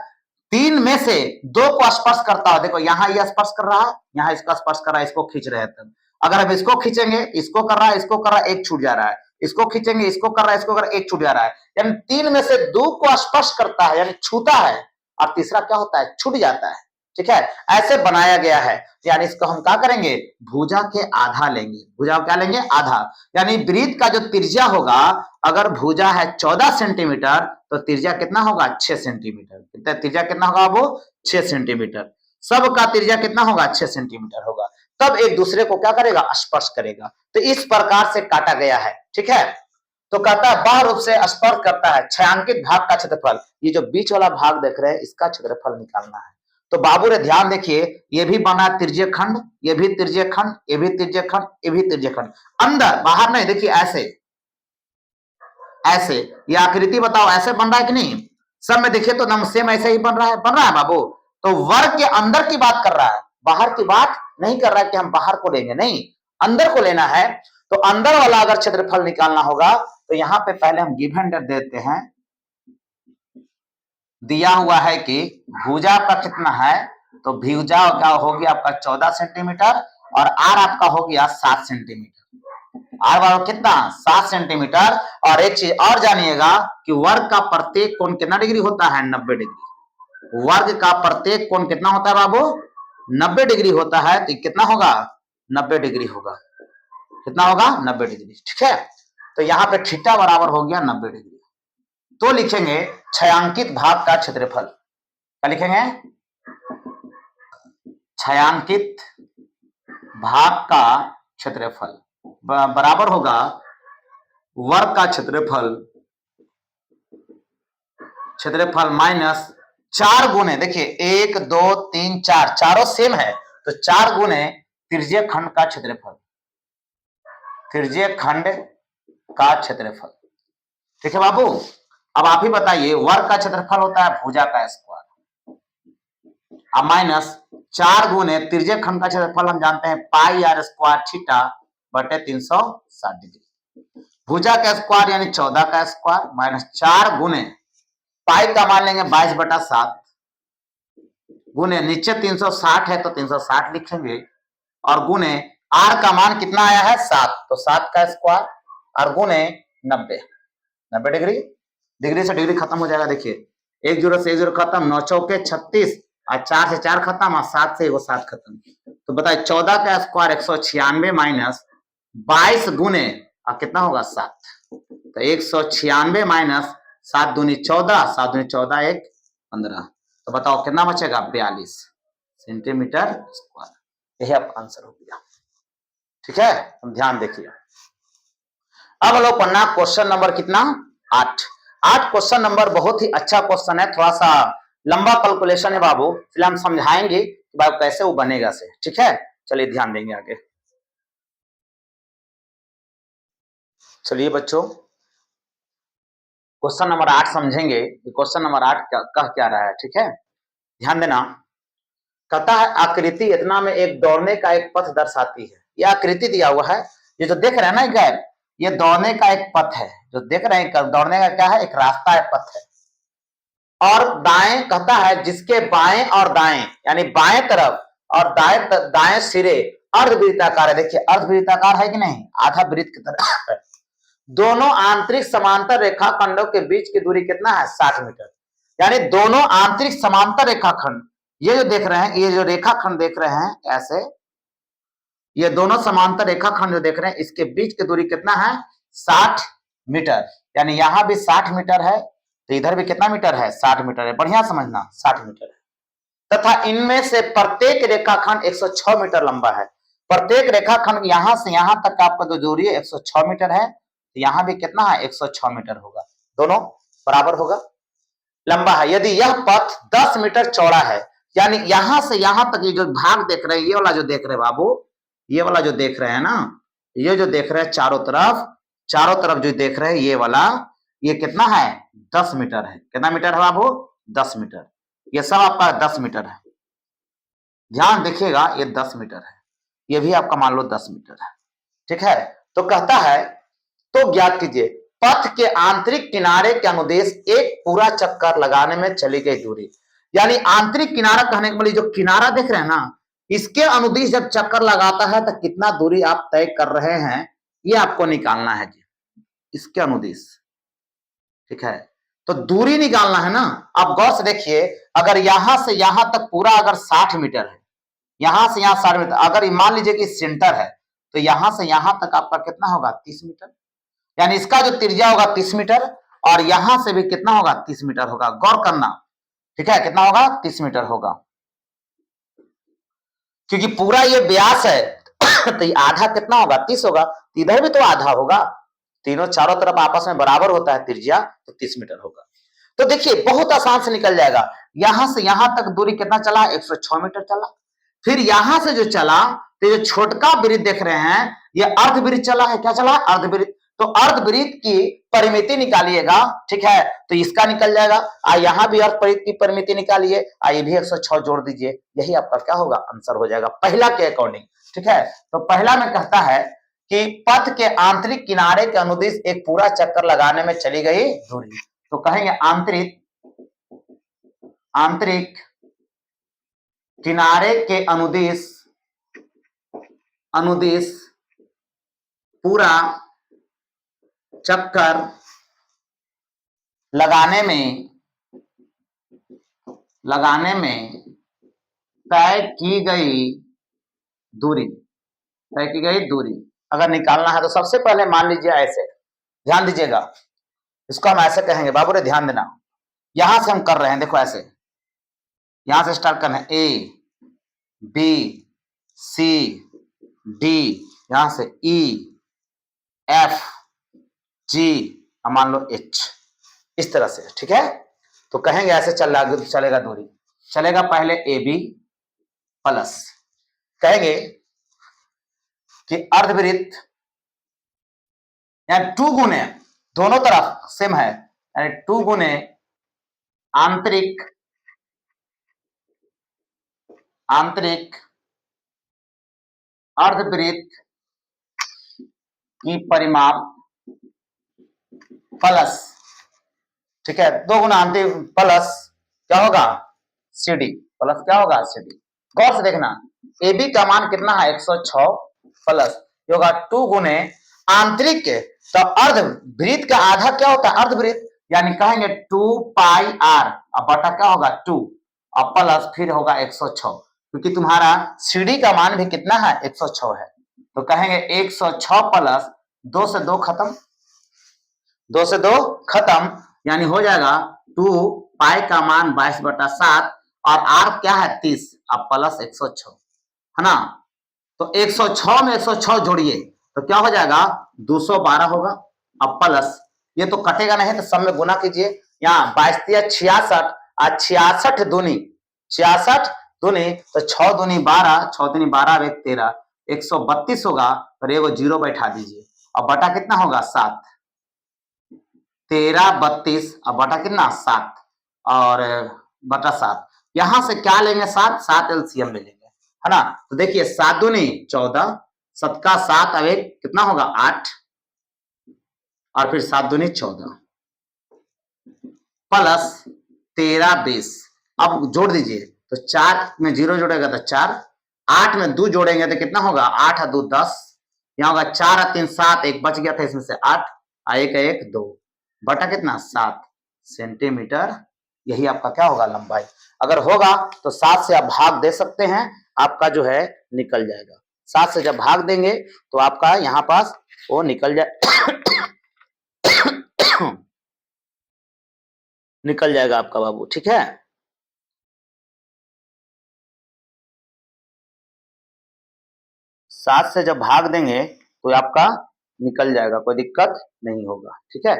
3 में से 2 को स्पर्श करता है। देखो यहाँ ये स्पर्श कर रहा है, यहाँ इसका स्पर्श कर रहा है, इसको खींच रहे हैं। तब अगर हम इसको खींचेंगे, इसको कर रहा है, इसको कर रहा है, एक छूट जा रहा है, इसको खींचेंगे, इसको कर रहा है, इसको कर रहा है, एक छूट जा रहा है, यानी 3 में से 2 को स्पर्श करता है, यानी छूता है, और तीसरा क्या होता है छूट जाता है। ठीक है, ऐसे बनाया गया है, यानी इसको हम क्या करेंगे भुजा के आधा लेंगे। भुजा क्या लेंगे आधा, यानी वृत्त का जो त्रिज्या होगा, अगर भुजा है 14 सेंटीमीटर तो त्रिज्या कितना होगा 6 सेंटीमीटर। त्रिज्या कितना होगा वो 6 सेंटीमीटर। सबका त्रिज्या कितना होगा 6 सेंटीमीटर होगा, तब एक दूसरे को क्या करेगा स्पर्श करेगा। तो इस प्रकार से काटा गया है। ठीक है, तो कहता है बाह्य रूप से स्पर्श करता है छायांकित भाग का क्षेत्रफल, ये जो बीच वाला भाग देख रहे हैं इसका क्षेत्रफल निकालना है। तो बाबू रे ध्यान देखिए, ये भी बना त्रिज्यीय खंड, ये भी त्रिज्यीय खंड, ये भी त्रिज्यीय खंड, ये भी त्रिज्यीय खंड, अंदर बाहर नहीं, देखिए ऐसे ऐसे, ये आकृति बताओ ऐसे बन रहा है कि नहीं? सब में देखिए तो नम सेम ऐसे ही बन रहा है बाबू। तो वर्ग के अंदर की बात कर रहा है, बाहर की बात नहीं कर रहा है कि हम बाहर को लेंगे, नहीं, अंदर को लेना है। तो अंदर वाला अगर क्षेत्रफल निकालना होगा तो यहां पे पहले हम गिवन दे देते हैं, दिया हुआ है कि भुजा का कितना है, तो भुजा का हो गया आपका 14 सेंटीमीटर और आर आपका हो गया 7 सेंटीमीटर। आर बराबर कितना? 7 सेंटीमीटर। और एक चीज और जानिएगा कि वर्ग का प्रत्येक कोण कितना डिग्री होता है? 90 डिग्री। वर्ग का प्रत्येक कोण कितना होता है बाबू? 90 डिग्री होता है। तो कितना होगा? 90 डिग्री होगा। कितना होगा? 90 डिग्री। ठीक है, तो यहां पे थीटा बराबर हो गया 90 डिग्री। तो लिखेंगे छायांकित भाग का क्षेत्रफल। क्या लिखेंगे? छायांकित भाग का क्षेत्रफल बराबर होगा वर्ग का क्षेत्रफल माइनस 4 गुने, देखिए 1 2 3 4, चारों सेम है, तो 4 गुने त्रिज्यीय खंड का क्षेत्रफल, त्रिज्यीय खंड का क्षेत्रफल। ठीक है बाबू, अब आप ही बताइए, वर्ग का क्षेत्रफल होता है भुजा का स्क्वायर, अब माइनस 4 गुने त्रिज्यीय खंड का क्षेत्रफल हम जानते हैं पाई आर स्क्वायर थीटा बटे 360 डिग्री। भुजा का स्क्वायर यानी 14 का स्क्वायर माइनस 4 गुने पाई का मान लेंगे 22/7 गुने नीचे 360 है तो 360 लिखेंगे और गुने आर का मान कितना आया है? 7, तो 7 का स्क्वायर और गुने 90 डिग्री। डिग्री से डिग्री खत्म हो जाएगा, देखिए 1 0 से 1 0 खत्म, 9 चौके 36 और 4 से 4 खत्म और 7 से 7 खत्म। तो बताइए 14 का स्क्वायर 196 माइनस 22 गुने और कितना होगा? 7, तो 196 माइनस 7 दूनी 14, 7 दूनी 14 1 15, तो बताओ कितना बचेगा? 42 सेंटीमीटर स्क्वायर। यही आपका आंसर हो गया। ठीक है, हम ध्यान देखिए। अब लोग पढ़ना क्वेश्चन नंबर कितना? 8। 8 क्वेश्चन नंबर बहुत ही अच्छा क्वेश्चन है, थोड़ा सा लंबा कैलकुलेशन है बाबू, इसलिए हम समझाएंगे कि बाबू कैसे वो बनेगा से। ठीक है, चलिए ध्यान देंगे आगे। चलिए बच्चों, क्वेश्चन नंबर 8 समझेंगे। क्वेश्चन नंबर 8 कह क्या रहा है? ठीक है, ध्यान देना। कहता है आकृति इतना में एक दौड़ने का एक पथ दर्शाती है। यह आकृति दिया हुआ है, ये जो देख रहे हैं ना गैर, ये दौड़ने का एक पथ है, जो देख रहे हैं दौड़ने का क्या है? एक रास्ता है, पथ है। और दाएं कहता है जिसके बाएं और दाएं यानी बाएं तरफ और दाएं सिरे अर्धवृत्ताकार है। देखिए अर्धवृत्ताकार है कि नहीं? आधा वृत्त की तरह है। दोनों आंतरिक समांतर रेखाखंडों के बीच की दूरी कितना है? 60 मीटर। यानी दोनों आंतरिक समांतर रेखाखंड, ये जो देख रहे हैं, ये जो रेखाखंड देख रहे हैं ऐसे, ये दोनों समांतर रेखाखंड जो देख रहे हैं इसके बीच की दूरी कितना है? 60 मीटर। यानी यहां भी 60 मीटर है तो इधर भी कितना मीटर है? 60 मीटर है। बढ़िया समझना, 60 मीटर है। तथा इनमें से प्रत्येक रेखाखंड 106 मीटर लंबा है। प्रत्येक रेखाखंड यहां से यहां तक आपका जो दूरी है 106 मीटर है, तो यहां भी कितना है? 106 मीटर होगा। दोनों बराबर होगा, लंबा है। यदि यह पथ 10 मीटर चौड़ा है, यानी यहां से यहां तक ये जो भाग देख रहे हैं, ये वाला जो देख रहे हैं बाबू, ये वाला जो देख रहे हैं ना, ये जो देख रहे हैं चारों तरफ जो देख रहे हैं ये वाला, ये कितना है? 10 मीटर है। कितना मीटर है बाबू? 10 मीटर। ये सब आपका 10 मीटर है। ध्यान देखिएगा, ये 10 मीटर है, ये भी आपका मान लो 10 मीटर है। ठीक है, तो कहता है तो ज्ञात कीजिए पथ के आंतरिक किनारे के अनुदेश एक पूरा चक्कर लगाने में चली गई दूरी। यानी आंतरिक किनारा कहने के लिए जो किनारा देख रहे हैं ना, इसके अनुदिश जब चक्कर लगाता है तो कितना दूरी आप तय कर रहे हैं, ये आपको निकालना है जी, इसके अनुदिश। ठीक है, तो दूरी निकालना है ना। आप गौर से देखिए, अगर यहां से यहां तक पूरा अगर 60 मीटर है, यहां से यहां 60 मीटर, अगर मान लीजिए कि सेंटर है, तो यहां से यहां तक आपका कितना होगा? 30 मीटर। यानी इसका जो त्रिज्या होगा 30 मीटर और यहां से भी कितना होगा? 30 मीटर होगा। गौर करना, ठीक है, कितना होगा? 30 मीटर होगा। क्योंकि पूरा ये व्यास है तो ये आधा कितना होगा? 30 होगा, इधर भी तो आधा होगा। तीनों चारों तरफ आपस में बराबर होता है त्रिज्या, तो 30 मीटर होगा। तो देखिए बहुत आसान से निकल जाएगा। यहां से यहां तक दूरी कितना चला, 106 मीटर चला। फिर यहां से जो चला, तो ये छोटका वृत्त देख रहे हैं, ये अर्धवृत्त चला है। क्या चला, अर्धवृत्त। तो अर्धवृत्त की परिमिति निकालिएगा, ठीक है, तो इसका निकल जाएगा। यहां भी अर्धवृत्त की परिमिति निकालिए, ये भी 106 जोड़ दीजिए, यही आपका क्या होगा, आंसर हो जाएगा पहला के अकॉर्डिंग, ठीक है। तो पहला में कहता है कि पथ के आंतरिक किनारे के अनुदिश एक पूरा चक्कर लगाने में चली गई दूरी। तो कहेंगे आंतरिक किनारे के अनुदिश पूरा चक्कर लगाने में तय की गई दूरी, अगर निकालना है तो सबसे पहले मान लीजिए ऐसे, ध्यान दीजिएगा, इसको हम ऐसे कहेंगे, बाबू रे ध्यान देना, यहां से हम कर रहे हैं, देखो ऐसे, यहां से स्टार्ट करना है, ए बी सी डी, यहां से ई एफ जी, मान लो एच, इस तरह से, ठीक है। तो कहेंगे ऐसे चलेगा दूरी, चलेगा पहले ए बी प्लस, कहेंगे कि अर्धवृत्त यानी 2 गुने, दोनों तरफ सेम है, यानी 2 गुने आंतरिक अर्धवृत्त की परिमाप प्लस, ठीक है, 2 गुना आंतरिक प्लस क्या होगा, सीडी, प्लस क्या होगा, सीडी। गौर से देखना, ए बी का मान कितना है, 106 प्लस होगा 2 गुने आंतरिक के, तो अर्धवृत्त का आधा क्या होता है, अर्धवृत्त, यानी कहेंगे 2 पाई आर, अब बटा क्या होगा 2, और प्लस फिर होगा 106, क्योंकि तुम्हारा सीडी का मान भी कितना है, 106 है। तो कहेंगे 106 प्लस 2 से 2 खत्म, 2 से 2 खत्म, यानी हो जाएगा 2 पाई का मान 22/7, और आर क्या है 30, अब प्लस 106, है ना। तो 106 में 106 जोड़िए तो क्या हो जाएगा, 212 होगा। अब प्लस, ये तो कटेगा नहीं, तो सब में गुना कीजिए, यहाँ 22 66, 66 दूनी 66 दूनी, तो 6 दूनी 12, 6 दूनी 12, 13, 132 होगा, और एगो जीरो बैठा दीजिए, अब बटा कितना होगा 7, 13 32, अब बटा कितना 7, और बटा 7, यहां से क्या लेंगे 7 एलसीएम ले लेंगे, है ना। तो देखिए 7 दूनी 14, 7 का 7, अब एक कितना होगा 8, और फिर 7 दूनी 14 प्लस 13 20, अब जोड़ दीजिए, तो 4 में 0 जोड़ेगा तो 4, 8 में 2 जोड़ेंगे तो कितना होगा, 8 और 2 10, यहाँ होगा 4 और 3 7, एक बच गया था इसमें से 8, एक 1 2, बटा कितना 7 सेंटीमीटर, यही आपका क्या होगा, लंबाई। अगर होगा तो 7 से आप भाग दे सकते हैं, आपका जो है निकल जाएगा। 7 से जब भाग देंगे तो आपका यहाँ पास वो निकल जाए निकल जाएगा आपका बाबू, ठीक है। सात से जब भाग देंगे तो आपका निकल जाएगा, कोई दिक्कत नहीं होगा, ठीक है।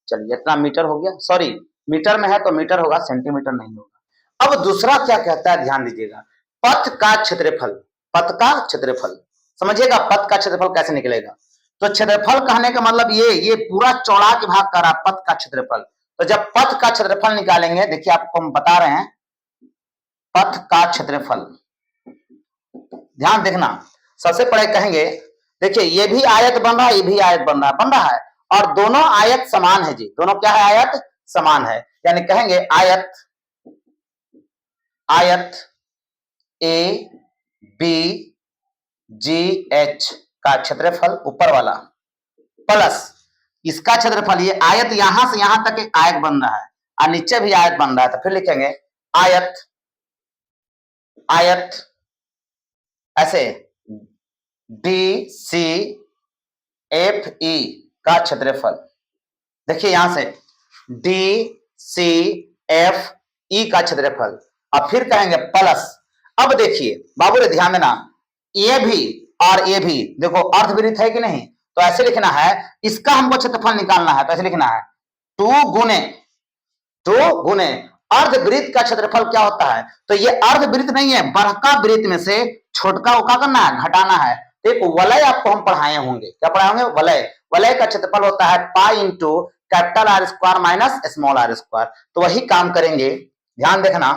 चलिए इतना मीटर हो गया, सॉरी मीटर में है तो मीटर होगा, सेंटीमीटर नहीं होगा। अब दूसरा क्या कहता है, ध्यान दीजिएगा, पथ का क्षेत्रफल, समझिएगा पथ का क्षेत्रफल कैसे निकलेगा। तो क्षेत्रफल कहने का मतलब ये पूरा चौड़ा के भाग कर रहा है पथ का क्षेत्रफल। तो जब पथ का क्षेत्रफल निकालेंगे, देखिए आपको हम बता रहे हैं, पथ का क्षेत्रफल, ध्यान देखना, सबसे पहले कहेंगे, देखिए ये भी आयत बन रहा है, ये भी आयत बन रहा है, और दोनों आयत समान है जी, दोनों क्या है, आयत समान है, यानी कहेंगे आयत ए बी जी एच का क्षेत्रफल ऊपर वाला प्लस इसका क्षेत्रफल, ये आयत यहां से यहां तक एक आयत बन रहा है और नीचे भी आयत बन रहा है, तो फिर लिखेंगे आयत ऐसे डी सी एफ ई का क्षेत्रफल, देखिए यहां से डी सी एफ ई का क्षेत्रफल, और फिर कहेंगे प्लस। अब देखिए बाबू रे ध्यान देना, ये भी और ये भी देखो अर्धवृत्त है कि नहीं, तो ऐसे लिखना है, इसका हमको क्षेत्रफल निकालना है, तो ऐसे लिखना है 2 गुने अर्धवृत्त का क्षेत्रफल क्या होता है। तो ये अर्धवृत्त नहीं है, बड़का वृत्त में से छोटका को क्या करना है, घटाना है। तो एक वलय आपको हम पढ़ाए होंगे, क्या पढ़ाए होंगे, वलय। वलय का क्षेत्रफल होता है pi into capital R square minus small R square. तो वही काम करेंगे, ध्यान देखना,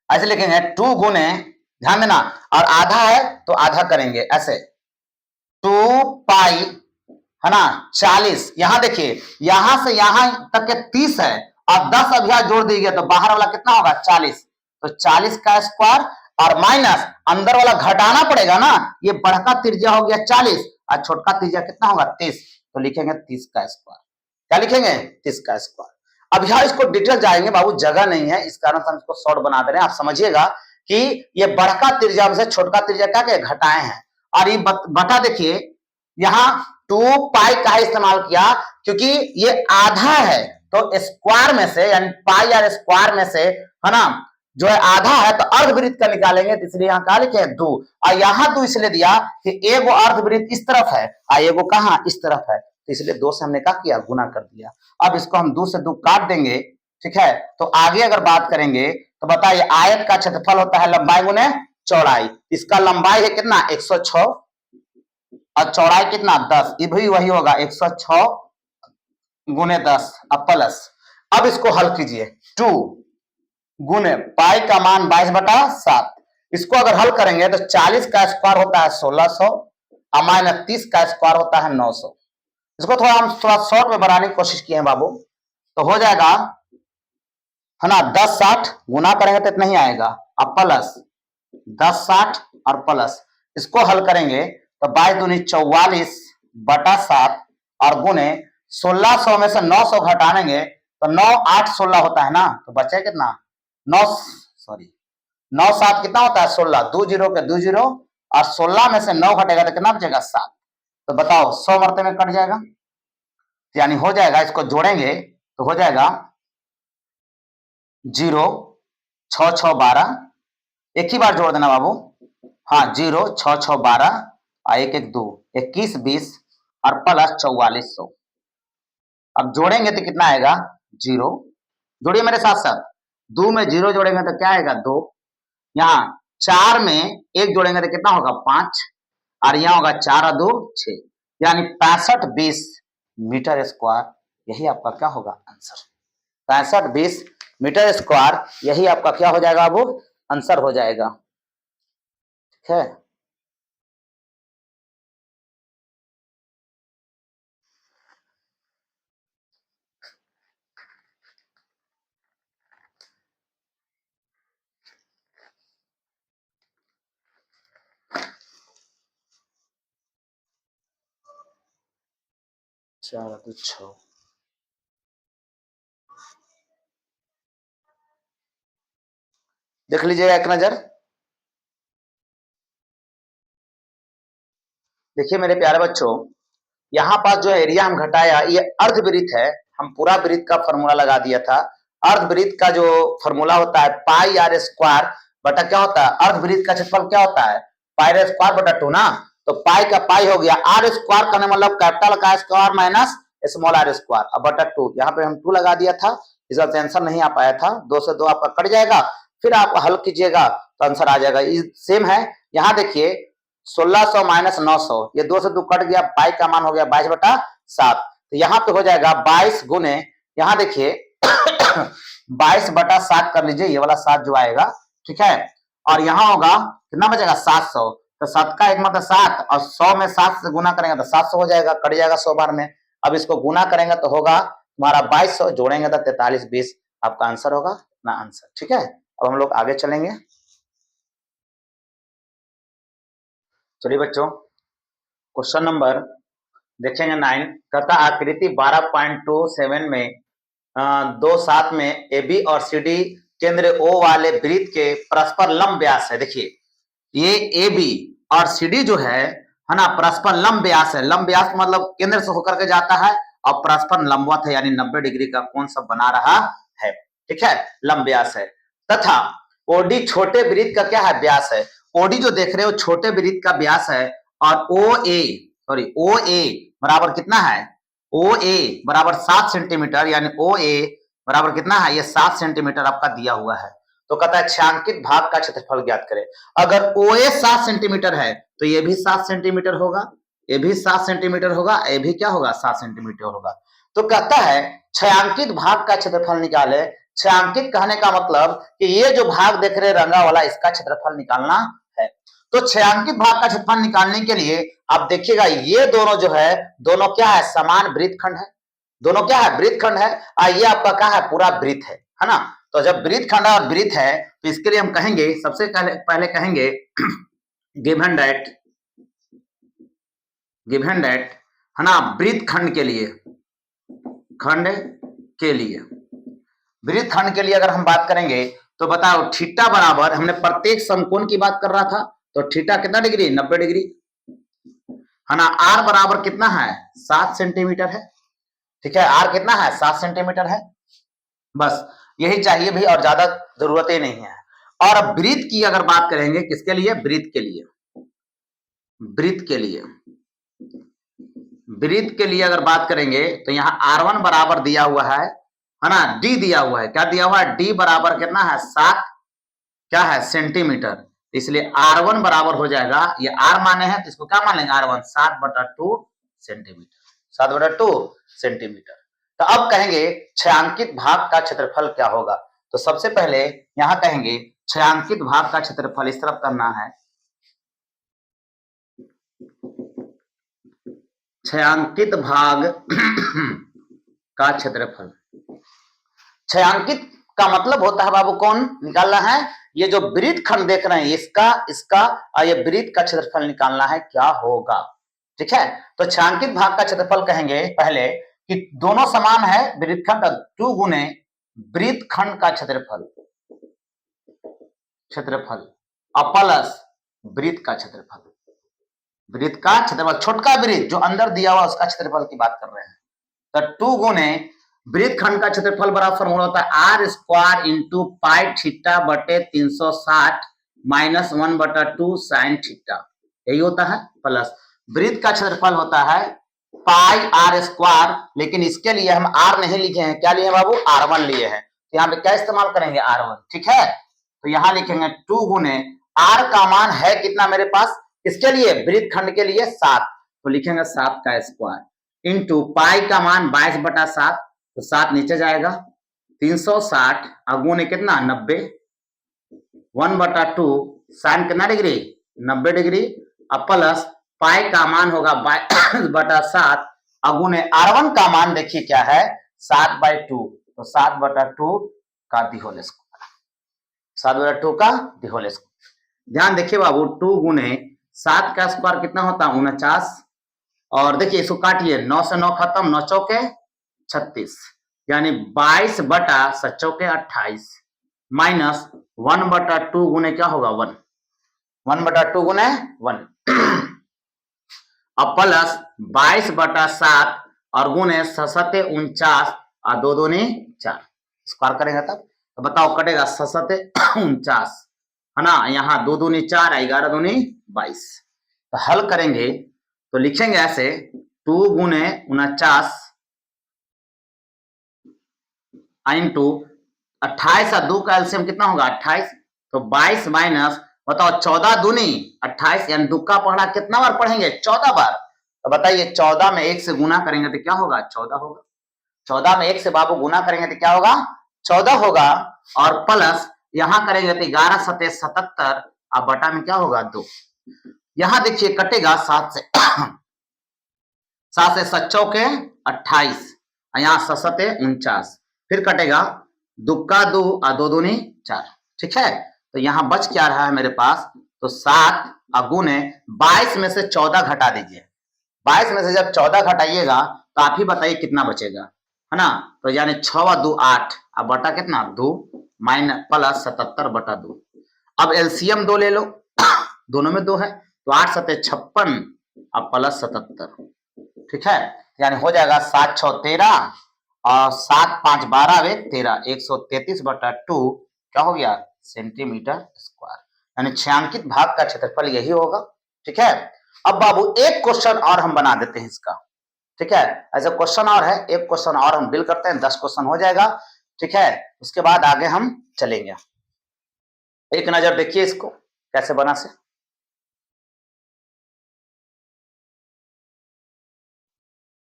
ऐसे लिखेंगे 2 गुने, ध्यान देना, और आधा है तो आधा करेंगे ऐसे 2 पाई, है ना, 40। यहां देखिए, यहां से यहां तक के 30 है और 10 अभी जोड़ दीजिए तो बाहर वाला कितना होगा, 40। तो 40 का स्क्वायर और माइनस अंदर वाला घटाना पड़ेगा ना, ये बड़का त्रिज्या हो गया 40 और छोटका त्रिज्या कितना होगा, 30। तो लिखेंगे 30 का स्क्वायर। क्या लिखेंगे, 30 का स्क्वायर। अब यहाँ इसको डिटेल जाएंगे बाबू, जगह नहीं है, इस कारण से हम इसको शॉर्ट बना दे रहे हैं। आप समझिएगा कि ये बड़का त्रिज्या में से छोटका त्रिज्या क्या घटाए हैं। और ये बटा देखिए, यहाँ 2 पाई का इस्तेमाल किया क्योंकि ये आधा है, तो स्क्वायर में से यानी पाई और स्क्वायर में से, है ना, जो है आधा है तो अर्धवृत्त का निकालेंगे, तो इसलिए यहाँ क्या लिखे 2। और यहाँ 2 इसलिए दिया कि एगो अर्धवृत्त इस तरफ है और एगो कहाँ, इस तरफ है, तो इसलिए 2 से हमने क्या किया, गुना कर दिया। अब इसको हम 2 से 2 काट देंगे, ठीक है। तो आगे अगर बात करेंगे तो बताइए, आयत का क्षेत्रफल होता है लंबाई गुने चौड़ाई। इसका लंबाई है कितना, 106 और चौड़ाई कितना, 10। ये भी वही होगा 106 गुने 10 अब प्लस। अब इसको हल कीजिए, 2 गुने पाई का मान 22/7। इसको अगर हल करेंगे तो 40 का स्क्वायर होता है 1600 और माइनस 30 का स्क्वायर होता है 900। इसको थोड़ा शॉर्ट में बनाने की कोशिश किए हैं बाबू, तो हो जाएगा, है ना, 10/60 गुना करेंगे तो इतना ही आएगा, अब प्लस 10/60 और प्लस, इसको हल करेंगे तो 22 दूनी 44/7 और गुने 1600 में से 900 घटाएंगे तो 9 8 16 होता है ना, तो बचे कितना, 9 7 कितना होता है, 16, 2 जीरो के 2 जीरो और 16 में से 9 घटेगा तो कितना बचेगा, 7। तो बताओ 100 मरते में कट जाएगा, यानी हो जाएगा, इसको जोड़ेंगे तो हो जाएगा 0 6 6 12, एक ही बार जोड़ देना बाबू, हाँ 0 6 6 12 और 1 1 2 21 20 और प्लस 4400। अब जोड़ेंगे तो कितना आएगा, 0, जोड़िए मेरे साथ साथ, 2 में 0 जोड़ेंगे तो क्या आएगा, 2। यहाँ 4 में 1 जोड़ेंगे तो कितना होगा, 5 और यहाँ होगा 4 और 2 6, यानी 65-20 मीटर स्क्वायर। यही आपका क्या होगा आंसर, 65-20 मीटर स्क्वायर, यही आपका क्या हो जाएगा, वो आंसर हो जाएगा, ठीक है। चलो तो 6, देख लीजिएगा एक नजर। देखिए मेरे प्यारे बच्चों, यहाँ पास जो एरिया हम घटाया ये अर्धवृत्त है, हम पूरा वृत्त का फॉर्मूला लगा दिया था। अर्धवृत्त का जो फॉर्मूला होता है पाई आर स्क्वायर बटा क्या होता है, अर्धवृत्त का क्षेत्रफल क्या होता है, पाई आर स्क्वायर बटा 2 ना। तो पाई का पाई हो गया, आर स्क्वायर करने मतलब कैपिटल का square minus small R square, अब बटा 2, यहाँ पे हम 2 लगा दिया था, इसका आंसर नहीं आ पाया था, 2 से 2 आपका कट जाएगा, फिर आप हल कीजिएगा तो आंसर आ जाएगा। सेम है, यहाँ देखिए 1600 माइनस 900, ये 2 से 2 कट गया, पाई का मान हो गया 22/7। तो यहाँ पे हो जाएगा 22 गुने, यहाँ देखिए 22/7 कर लीजिए, ये वाला 7 जो आएगा, ठीक है। और यहाँ होगा कितना बचेगा, 700। तो 7 का एक मतलब 7 और 100 में 7 से गुना करेंगे तो 700 हो जाएगा, कट जाएगा 100 बार में। अब इसको गुना करेंगे तो होगा तुम्हारा 2200, जोड़ेंगे तो 43-20 आपका आंसर होगा ना, आंसर, ठीक है। अब हम लोग आगे चलेंगे, चलिए बच्चों क्वेश्चन नंबर देखेंगे 9, कहता आकृति 12.27 में 2/7 में ए बी और सी डी केंद्र ओ वाले वृत्त के परस्पर लंब व्यास है। देखिए ये ए बी और सी डी जो है ना, परस्पर लंब व्यास है। लंब व्यास मतलब केंद्र से होकर के जाता है और परस्पर लंबवत है, यानी 90 डिग्री का कोण सब बना रहा है, ठीक है, लंब व्यास है। तथा ओडी छोटे वृत्त का क्या है, व्यास है। ओडी जो देख रहे हो छोटे वृत्त का व्यास है और ओ ए सॉरी ओ ए बराबर कितना है, ओ ए बराबर 7 सेंटीमीटर, यानी ओ ए बराबर कितना है, ये 7 सेंटीमीटर आपका दिया हुआ है। तो कहता है छायांकित भाग का क्षेत्रफल ज्ञात करें। अगर ओ ए 7 सेंटीमीटर है तो ये भी 7 सेंटीमीटर होगा, ये भी 7 सेंटीमीटर होगा, ये भी क्या होगा, 7 सेंटीमीटर होगा। तो कहता है छायांकित भाग का क्षेत्रफल निकाले। छायांकित कहने का मतलब कि ये जो भाग देख रहे रंगा वाला, इसका क्षेत्रफल निकालना है। तो छायांकित भाग का क्षेत्रफल निकालने के लिए आप देखिएगा ये दोनों जो है, दोनों क्या है, समान वृत्तखंड है। दोनों क्या है, वृत्तखंड है। ये आपका क्या है, पूरा वृत्त है ना। तो जब वृत्तखंड और वृत्त है तो इसके लिए हम कहेंगे, सबसे पहले कहेंगे गिवन दैट है ना, वृत्तखंड के लिए, खंड के लिए, वृत्तखंड के लिए अगर हम बात करेंगे तो बताओ थीटा बराबर, हमने प्रत्येक समकोण की बात कर रहा था, तो थीटा कितना डिग्री, 90 डिग्री है ना। आर बराबर कितना है, 7 सेंटीमीटर है। ठीक है, आर कितना है, 7 सेंटीमीटर है। बस यही चाहिए भी, और ज्यादा जरूरत ही नहीं है। और वृत्त की अगर बात करेंगे, किसके लिए, वृत्त के लिए, वृत्त के लिए, वृत्त के लिए अगर बात करेंगे तो यहाँ R1 बराबर दिया हुआ है ना, D दिया हुआ है, क्या दिया हुआ है, D बराबर कितना है, 7 क्या है, सेंटीमीटर। इसलिए R1 बराबर हो जाएगा, ये R माने हैं तो इसको क्या मान लेंगे, R1 7/2 सेंटीमीटर, 7/2 सेंटीमीटर। तो अब कहेंगे छायांकित भाग का क्षेत्रफल क्या होगा। तो सबसे पहले यहां कहेंगे छायांकित भाग का क्षेत्रफल, इस तरफ करना है, छायांकित भाग का क्षेत्रफल। छायांकित का मतलब होता है बाबू, कौन निकालना है, ये जो वृत्तखंड देख रहे हैं इसका, इसका और ये वृत्त का क्षेत्रफल निकालना है, क्या होगा। ठीक है, तो छायांकित भाग का क्षेत्रफल कहेंगे पहले कि दोनों समान है, वृत्तखंड 2 गुने वृत्तखंड का क्षेत्रफल, प्लस वृत्त का क्षेत्रफल, वृत्त का क्षेत्रफल, छोटका वृत्त जो अंदर दिया हुआ उसका क्षेत्रफल की बात कर रहे हैं। तो 2 गुने वृत्तखंड का क्षेत्रफल बराबर फॉर्मूला होता है R² इंटू पाई थीटा बटे 360 माइनस 1/2 साइन थीटा, यही होता है। प्लस वृत्त का क्षेत्रफल होता है पाई R², लेकिन इसके लिए हम R नहीं लिखे हैं, क्या लिए बाबू, R1 लिए हैं। तो यहाँ पे क्या इस्तेमाल करेंगे, R1। ठीक है, तो यहाँ लिखेंगे 2 गुने R का मान है कितना मेरे पास, इसके लिए वृत्तखंड के लिए 7, तो लिखेंगे 7 का स्क्वायर इंटू पाई का मान 22/7, तो 7 नीचे जाएगा, 360 अगुने कितना 90, 1/2 साइन कितना डिग्री 90 डिग्री, अब प्लस पाई का मान होगा 22/7 अगुने R1 का मान देखिए क्या है 7/2, तो 7/2 का दी होल स्क्वायर, 7/2 का दी होल स्क्वायर। ध्यान देखिए बाबू, 2 गुने 7 का स्क्वायर कितना होता है 49, और देखिए इसको काटिए, 9 से 9 खत्म, 9 चौके 36, यानी 22/7 28 माइनस 1/2 गुने क्या होगा 1, 1/2 गुने 1 अब प्लस 22/7 और गुने 7 49 और 2 दूनी 4, स्क्वायर करेंगे तब तो बताओ कटेगा 7 49 है ना, यहाँ 2 दूनी 4, 11 दूनी 22। तो हल करेंगे तो लिखेंगे ऐसे 2 गुने 49 इंटू 28 और 2 का एलसीएम कितना होगा 28, तो 22 माइनस बताओ 14 दूनी 28, यानी दुक्का पढ़ा कितना बार पढ़ेंगे 14 बार। तो बताइए 14 में 1 से गुना करेंगे तो क्या होगा 14 होगा, 14 में 1 से बाबू गुना करेंगे तो क्या होगा 14 होगा, और प्लस यहां करेंगे तो 11 7 77 और बटा में क्या होगा 2। यहां देखिए कटेगा 7 से 7 चौके 28, यहाँ 7 49, फिर कटेगा दुक्का 2 और 2 दूनी 4। ठीक है, तो यहाँ बच क्या रहा है मेरे पास, तो 7 अगुने 22 में से 14 घटा दीजिए, 22 में से जब 14 घटाइएगा तो आप ही बताइए कितना बचेगा, है ना। तो यानी 6 और 2 8 और बटा कितना 2 माइनस प्लस 77/2। अब एलसीएम 2 ले लो, दोनों में 2 है, तो 8 7 56 और प्लस 77। ठीक है, यानी हो जाएगा 7 6 13 और 7 5 12 वे 13, 133/2 क्या हो गया सेंटीमीटर स्क्वायर, यानी छायांकित भाग का क्षेत्रफल यही होगा। ठीक है, अब बाबू एक क्वेश्चन और हम बना देते हैं इसका, ठीक है। ऐसा क्वेश्चन और है, एक क्वेश्चन और हम डील करते हैं, 10 क्वेश्चन हो जाएगा, ठीक है। उसके बाद आगे हम चलेंगे। एक नजर देखिए इसको कैसे बना से।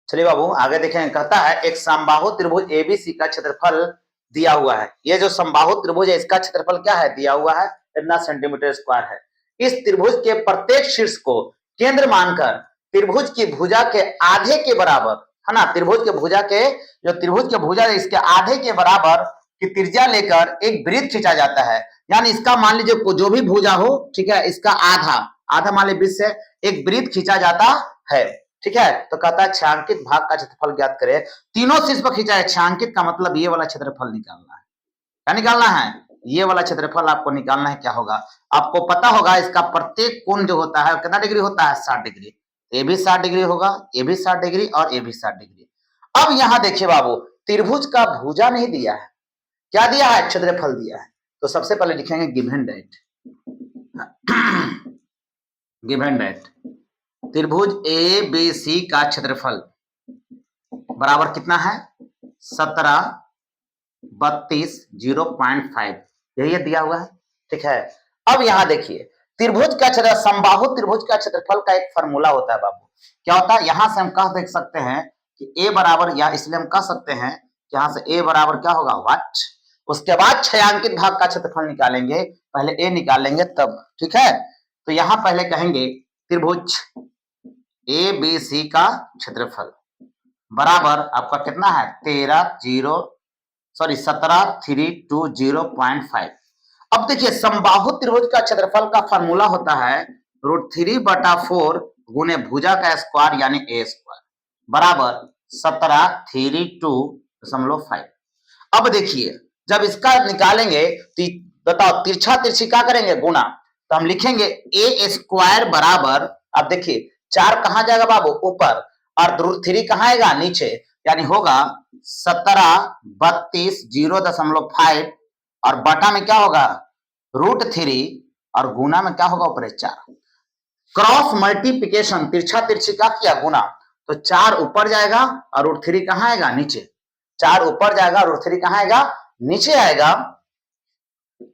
चलिए बाबू आगे देखें। कहता है एक समबाहु त्रिभुज एबीसी का क्षेत्रफल दिया हुआ है। ये जो समबाहु त्रिभुज है इसका क्षेत्रफल क्या है, दिया हुआ है, इतना सेंटीमीटर स्क्वायर है। इस त्रिभुज के प्रत्येक शीर्ष को केंद्र मानकर त्रिभुज की भुजा के आधे के बराबर, है ना, त्रिभुज के भुजा के, जो त्रिभुज के भुजा है इसके आधे के बराबर की त्रिज्या लेकर एक वृत्त खींचा जाता है। यानी इसका मान लीजिए जो भी भुजा हो, ठीक है, इसका आधा आधा मान लीजिए से एक वृत्त खींचा जाता है, ठीक है। तो कहता है छायांकित भाग का क्षेत्रफल ज्ञात करें। तीनों शीर्ष पर खींचा है, छायांकित का मतलब ये वाला क्षेत्रफल निकालना है। क्या निकालना है, ये वाला क्षेत्रफल आपको निकालना है। क्या होगा, आपको पता होगा इसका प्रत्येक कोण जो होता है कितना डिग्री होता है, 60 डिग्री। ये भी 60 डिग्री होगा, ये भी 60 डिग्री और ये भी 60 डिग्री। अब यहां देखिए बाबू, त्रिभुज का भुजा नहीं दिया है, क्या दिया है, क्षेत्रफल दिया है। तो सबसे पहले लिखेंगे गिवन दैट, गिवन दैट त्रिभुज ए बी सी का क्षेत्रफल बराबर कितना है, 17 32 0.5, यही दिया हुआ है, ठीक है। अब यहां देखिए त्रिभुज का क्षेत्र, समबाहु त्रिभुज का क्षेत्रफल का एक फार्मूला होता है बाबू। क्या होता है, यहां से हम कह देख सकते हैं कि ए बराबर, या इसलिए हम कह सकते हैं कि यहां से ए बराबर क्या होगा, वाट। उसके बाद छायांकित भाग का क्षेत्रफल निकालेंगे, पहले ए निकालेंगे तब, ठीक है। तो यहां पहले कहेंगे त्रिभुज ए बी सी का क्षेत्रफल बराबर आपका कितना है, 17,320.5। अब देखिए समबाहु त्रिभुज का क्षेत्रफल का फार्मूला होता है √3/4 गुने भुजा का स्क्वायर यानी ए स्क्वायर बराबर 17,302.5। अब देखिए जब इसका निकालेंगे तो बताओ तिरछा तिरछी क्या करेंगे, गुना। तो हम लिखेंगे ए स्क्वायर बराबर, अब देखिए 4 कहां जाएगा बाबू, ऊपर, और √3 कहां आएगा, नीचे। यानी होगा 1732.0.5 और बटा में क्या होगा, √3 और गुना में क्या होगा, ऊपर 4। क्रॉस मल्टीप्लिकेशन, तिरछा तिरछी का किया गुना, तो 4 ऊपर जाएगा और √3 कहां आएगा, नीचे। 4 ऊपर जाएगा, √3 कहां आएगा, नीचे आएगा।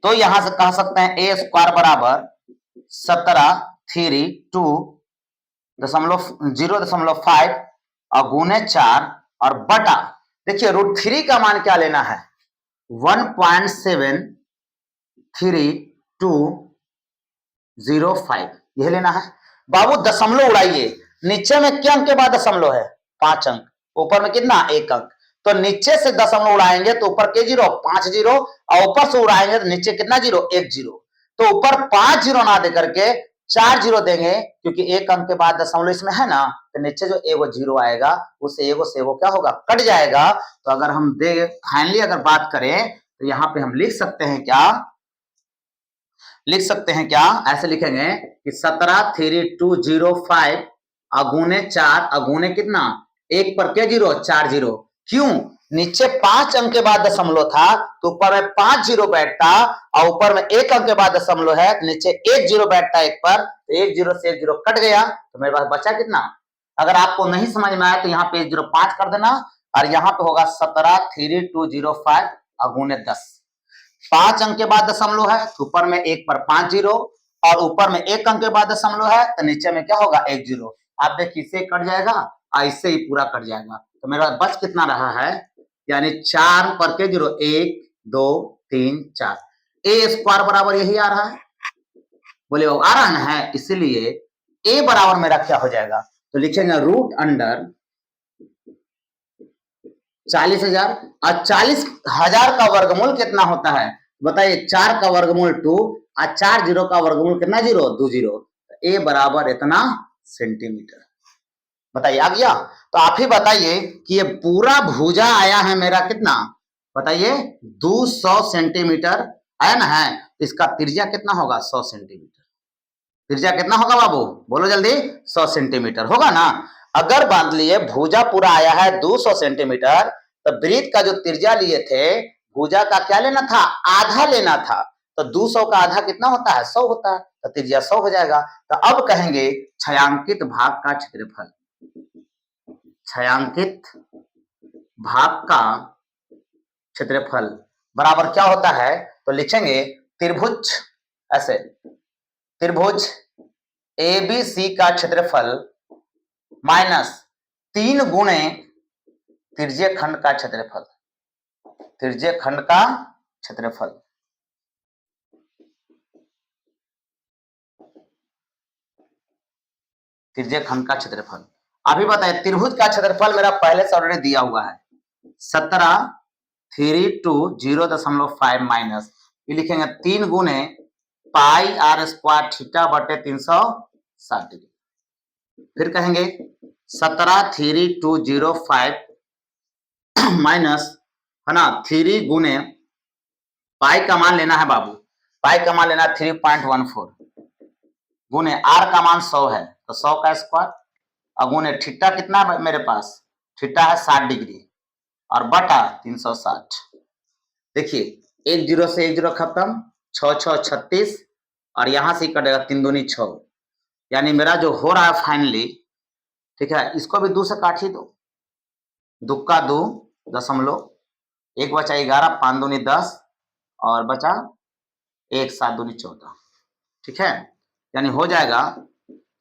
तो यहां से कह सकते हैं ए स्क्वायर बराबर 17,302.0.5 और गुने 4 और बटा, देखिए √3 का मान क्या लेना है, 1.7325, यह लेना है बाबू। दशमलव उड़ाइए, नीचे में क्या अंक के बाद दशमलव है, 5 अंक, ऊपर में कितना, 1 अंक। तो नीचे से दशमलव उड़ाएंगे तो ऊपर के 0, 5 0, और ऊपर से उड़ाएंगे तो नीचे कितना 0, 1 0। तो ऊपर 5 0 ना दे करके 4 0 देंगे, क्योंकि 1 अंक के बाद दशमलव इसमें है ना, तो नीचे जो एगो 0 आएगा उस एगो से एगो क्या होगा, कट जाएगा। तो अगर हम फाइनली अगर बात करें तो यहाँ पे हम लिख सकते हैं क्या, लिख सकते हैं क्या, ऐसे लिखेंगे कि 17,302.05 अगुने 4 अगुने कितना, 1 पर क्या 0, 4 0। क्यों, नीचे 5 अंक के बाद दशमलव था तो ऊपर में 5 0 बैठता, और ऊपर में 1 अंक के बाद दशमलव है तो नीचे 1 0 बैठता, 1 पर, तो 1 0 से 1 0 कट गया, तो मेरे पास बचा कितना। अगर आपको नहीं समझ में आया तो यहाँ पे 0.5 कर देना, और यहाँ पे होगा 17,302.05 अगुने 10। 5 अंक के बाद दशमलव है तो ऊपर में 1 पर 5 0, और ऊपर में 1 अंक के बाद दशमलव है तो नीचे में क्या होगा, 1 0। आप देखिए इससे कट जाएगा और इससे ही पूरा कट जाएगा, तो मेरा बच कितना रहा है, यानी 4 पर के 0, 1 2 3 4, ए स्क्वायर बराबर यही आ रहा है, बोले वो आ रहा है, इसीलिए ए बराबर मेरा क्या हो जाएगा, तो लिखेंगे √40,000। और 40,000 का वर्गमूल कितना होता है बताइए, 4 का वर्गमूल 2 और 4 0 का वर्गमूल कितना, 0 2 0। ए बराबर इतना सेंटीमीटर, बताइए आ गया। तो आप ही बताइए कि ये पूरा भुजा आया है मेरा कितना, बताइए 200 सेंटीमीटर आया ना है, तो इसका त्रिज्या कितना होगा, 100 सेंटीमीटर। त्रिज्या कितना होगा बाबू, बोलो जल्दी, 100 सेंटीमीटर होगा ना। अगर बांध लिए भुजा पूरा आया है 200 सेंटीमीटर, तो वृत्त का जो त्रिज्या लिए थे, भुजा का क्या लेना था, आधा लेना था। तो 200 का आधा कितना होता है? 100 होता है, तो त्रिज्या 100 हो जाएगा। तो अब कहेंगे छायांकित भाग का क्षेत्रफल। छायांकित भाग का क्षेत्रफल बराबर क्या होता है? तो लिखेंगे त्रिभुज, ऐसे त्रिभुज एबीसी का क्षेत्रफल माइनस 3 गुणे त्रिज्यीय खंड का क्षेत्रफल। त्रिज्यीय खंड का क्षेत्रफल, त्रिज्यीय खंड का क्षेत्रफल। अभी बताइए त्रिभुज का क्षेत्रफल मेरा पहले से ऑलरेडी दिया हुआ है 17,320.5 माइनस ये लिखेंगे 3 गुणे पाई आर स्क्वायर थीटा बटे 360 डिग्री। फिर कहेंगे 17,320.5 माइनस है ना 3 गुणे पाई का मान लेना है बाबू, पाई का मान लेना 3.14 गुणे आर का मान 100 है तो 100 का स्क्वायर और गुणे थीटा कितना है मेरे पास? थीटा है 60 डिग्री और बटा 360। देखिए 1 0 से 1 0 खत्म, 6 6 36 और यहां से कटेगा 3 दूनी 6, यानी मेरा जो हो रहा है फाइनली, ठीक है, इसको भी 2 से काट ही दो, 2 का 2 दशमलव, 1 बचा 11, 5 दूनी 10 और बचा 1 7 दूनी 14, ठीक है, यानी हो जाएगा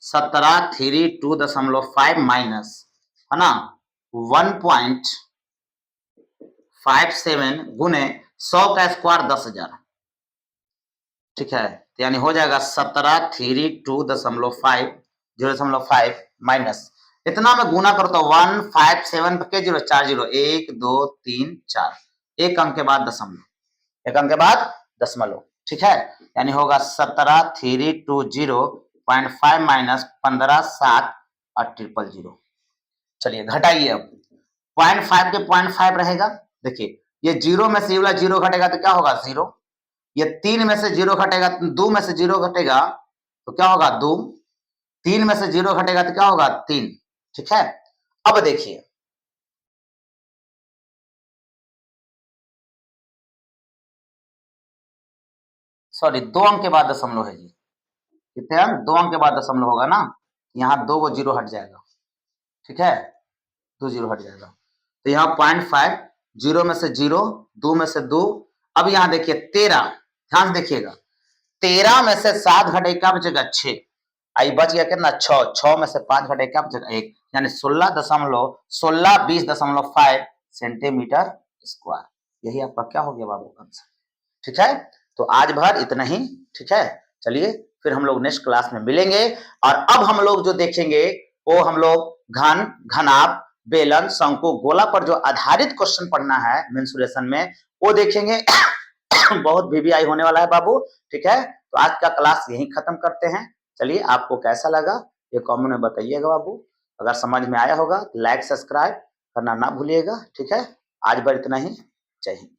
17,320.5 माइनस है ना 1.57 गुणे 100 का स्क्वायर 10,000, ठीक है, तो यानी हो जाएगा 17,320.5 माइनस इतना में गुना करो तो 157 के 0 4 0 1 2 3 4 एक अंक के बाद दशमलव, एक अंक के बाद दशमलव, ठीक है, यानी होगा 17,320.5 माइनस 15 7 और 000। चलिए घटाइए अब 0.5 के 0.5 रहेगा। देखिए ये 0 में से ये वाला 0 घटेगा तो क्या होगा? 0। ये 3 में से 0 घटेगा, 2 में से 0 घटेगा तो क्या होगा? 2। 3 में से 0 घटेगा तो क्या होगा? 3, ठीक है। अब देखिए सॉरी 2 अंक के बाद दशमलव है जी, कितने अंक? 2 अंक के बाद दशमलव होगा ना, यहाँ 2 को 0 हट जाएगा, ठीक है, 2 0 हट जाएगा तो यहाँ 0.5, 0 में से 0, 2 में से 2, अब यहाँ देखिए 13, ध्यान से देखिएगा 13 में से 7 घटे क्या बचेगा? 6, आई बच गया कितना? 6, 6 में से 5 घटे क्या बचेगा? 1, यानी 16.5 सेंटीमीटर स्क्वायर। यही आपका क्या हो गया बाबू? आंसर, ठीक है। तो आज भर इतना ही, ठीक है। चलिए फिर हम लोग नेक्स्ट क्लास में मिलेंगे और अब हम लोग जो देखेंगे वो हम लोग घन, घनाभ, बेलन, शंकु, गोला पर जो आधारित क्वेश्चन पढ़ना है मेंसुरेशन में वो देखेंगे। बहुत वीवीआई होने वाला है बाबू, ठीक है। तो आज का क्लास यहीं खत्म करते हैं। चलिए आपको कैसा लगा ये कमेंट में बताइएगा बाबू। अगर समझ में आया होगा लाइक सब्सक्राइब करना ना भूलिएगा, ठीक है। आज भर इतना ही, जय हिंद।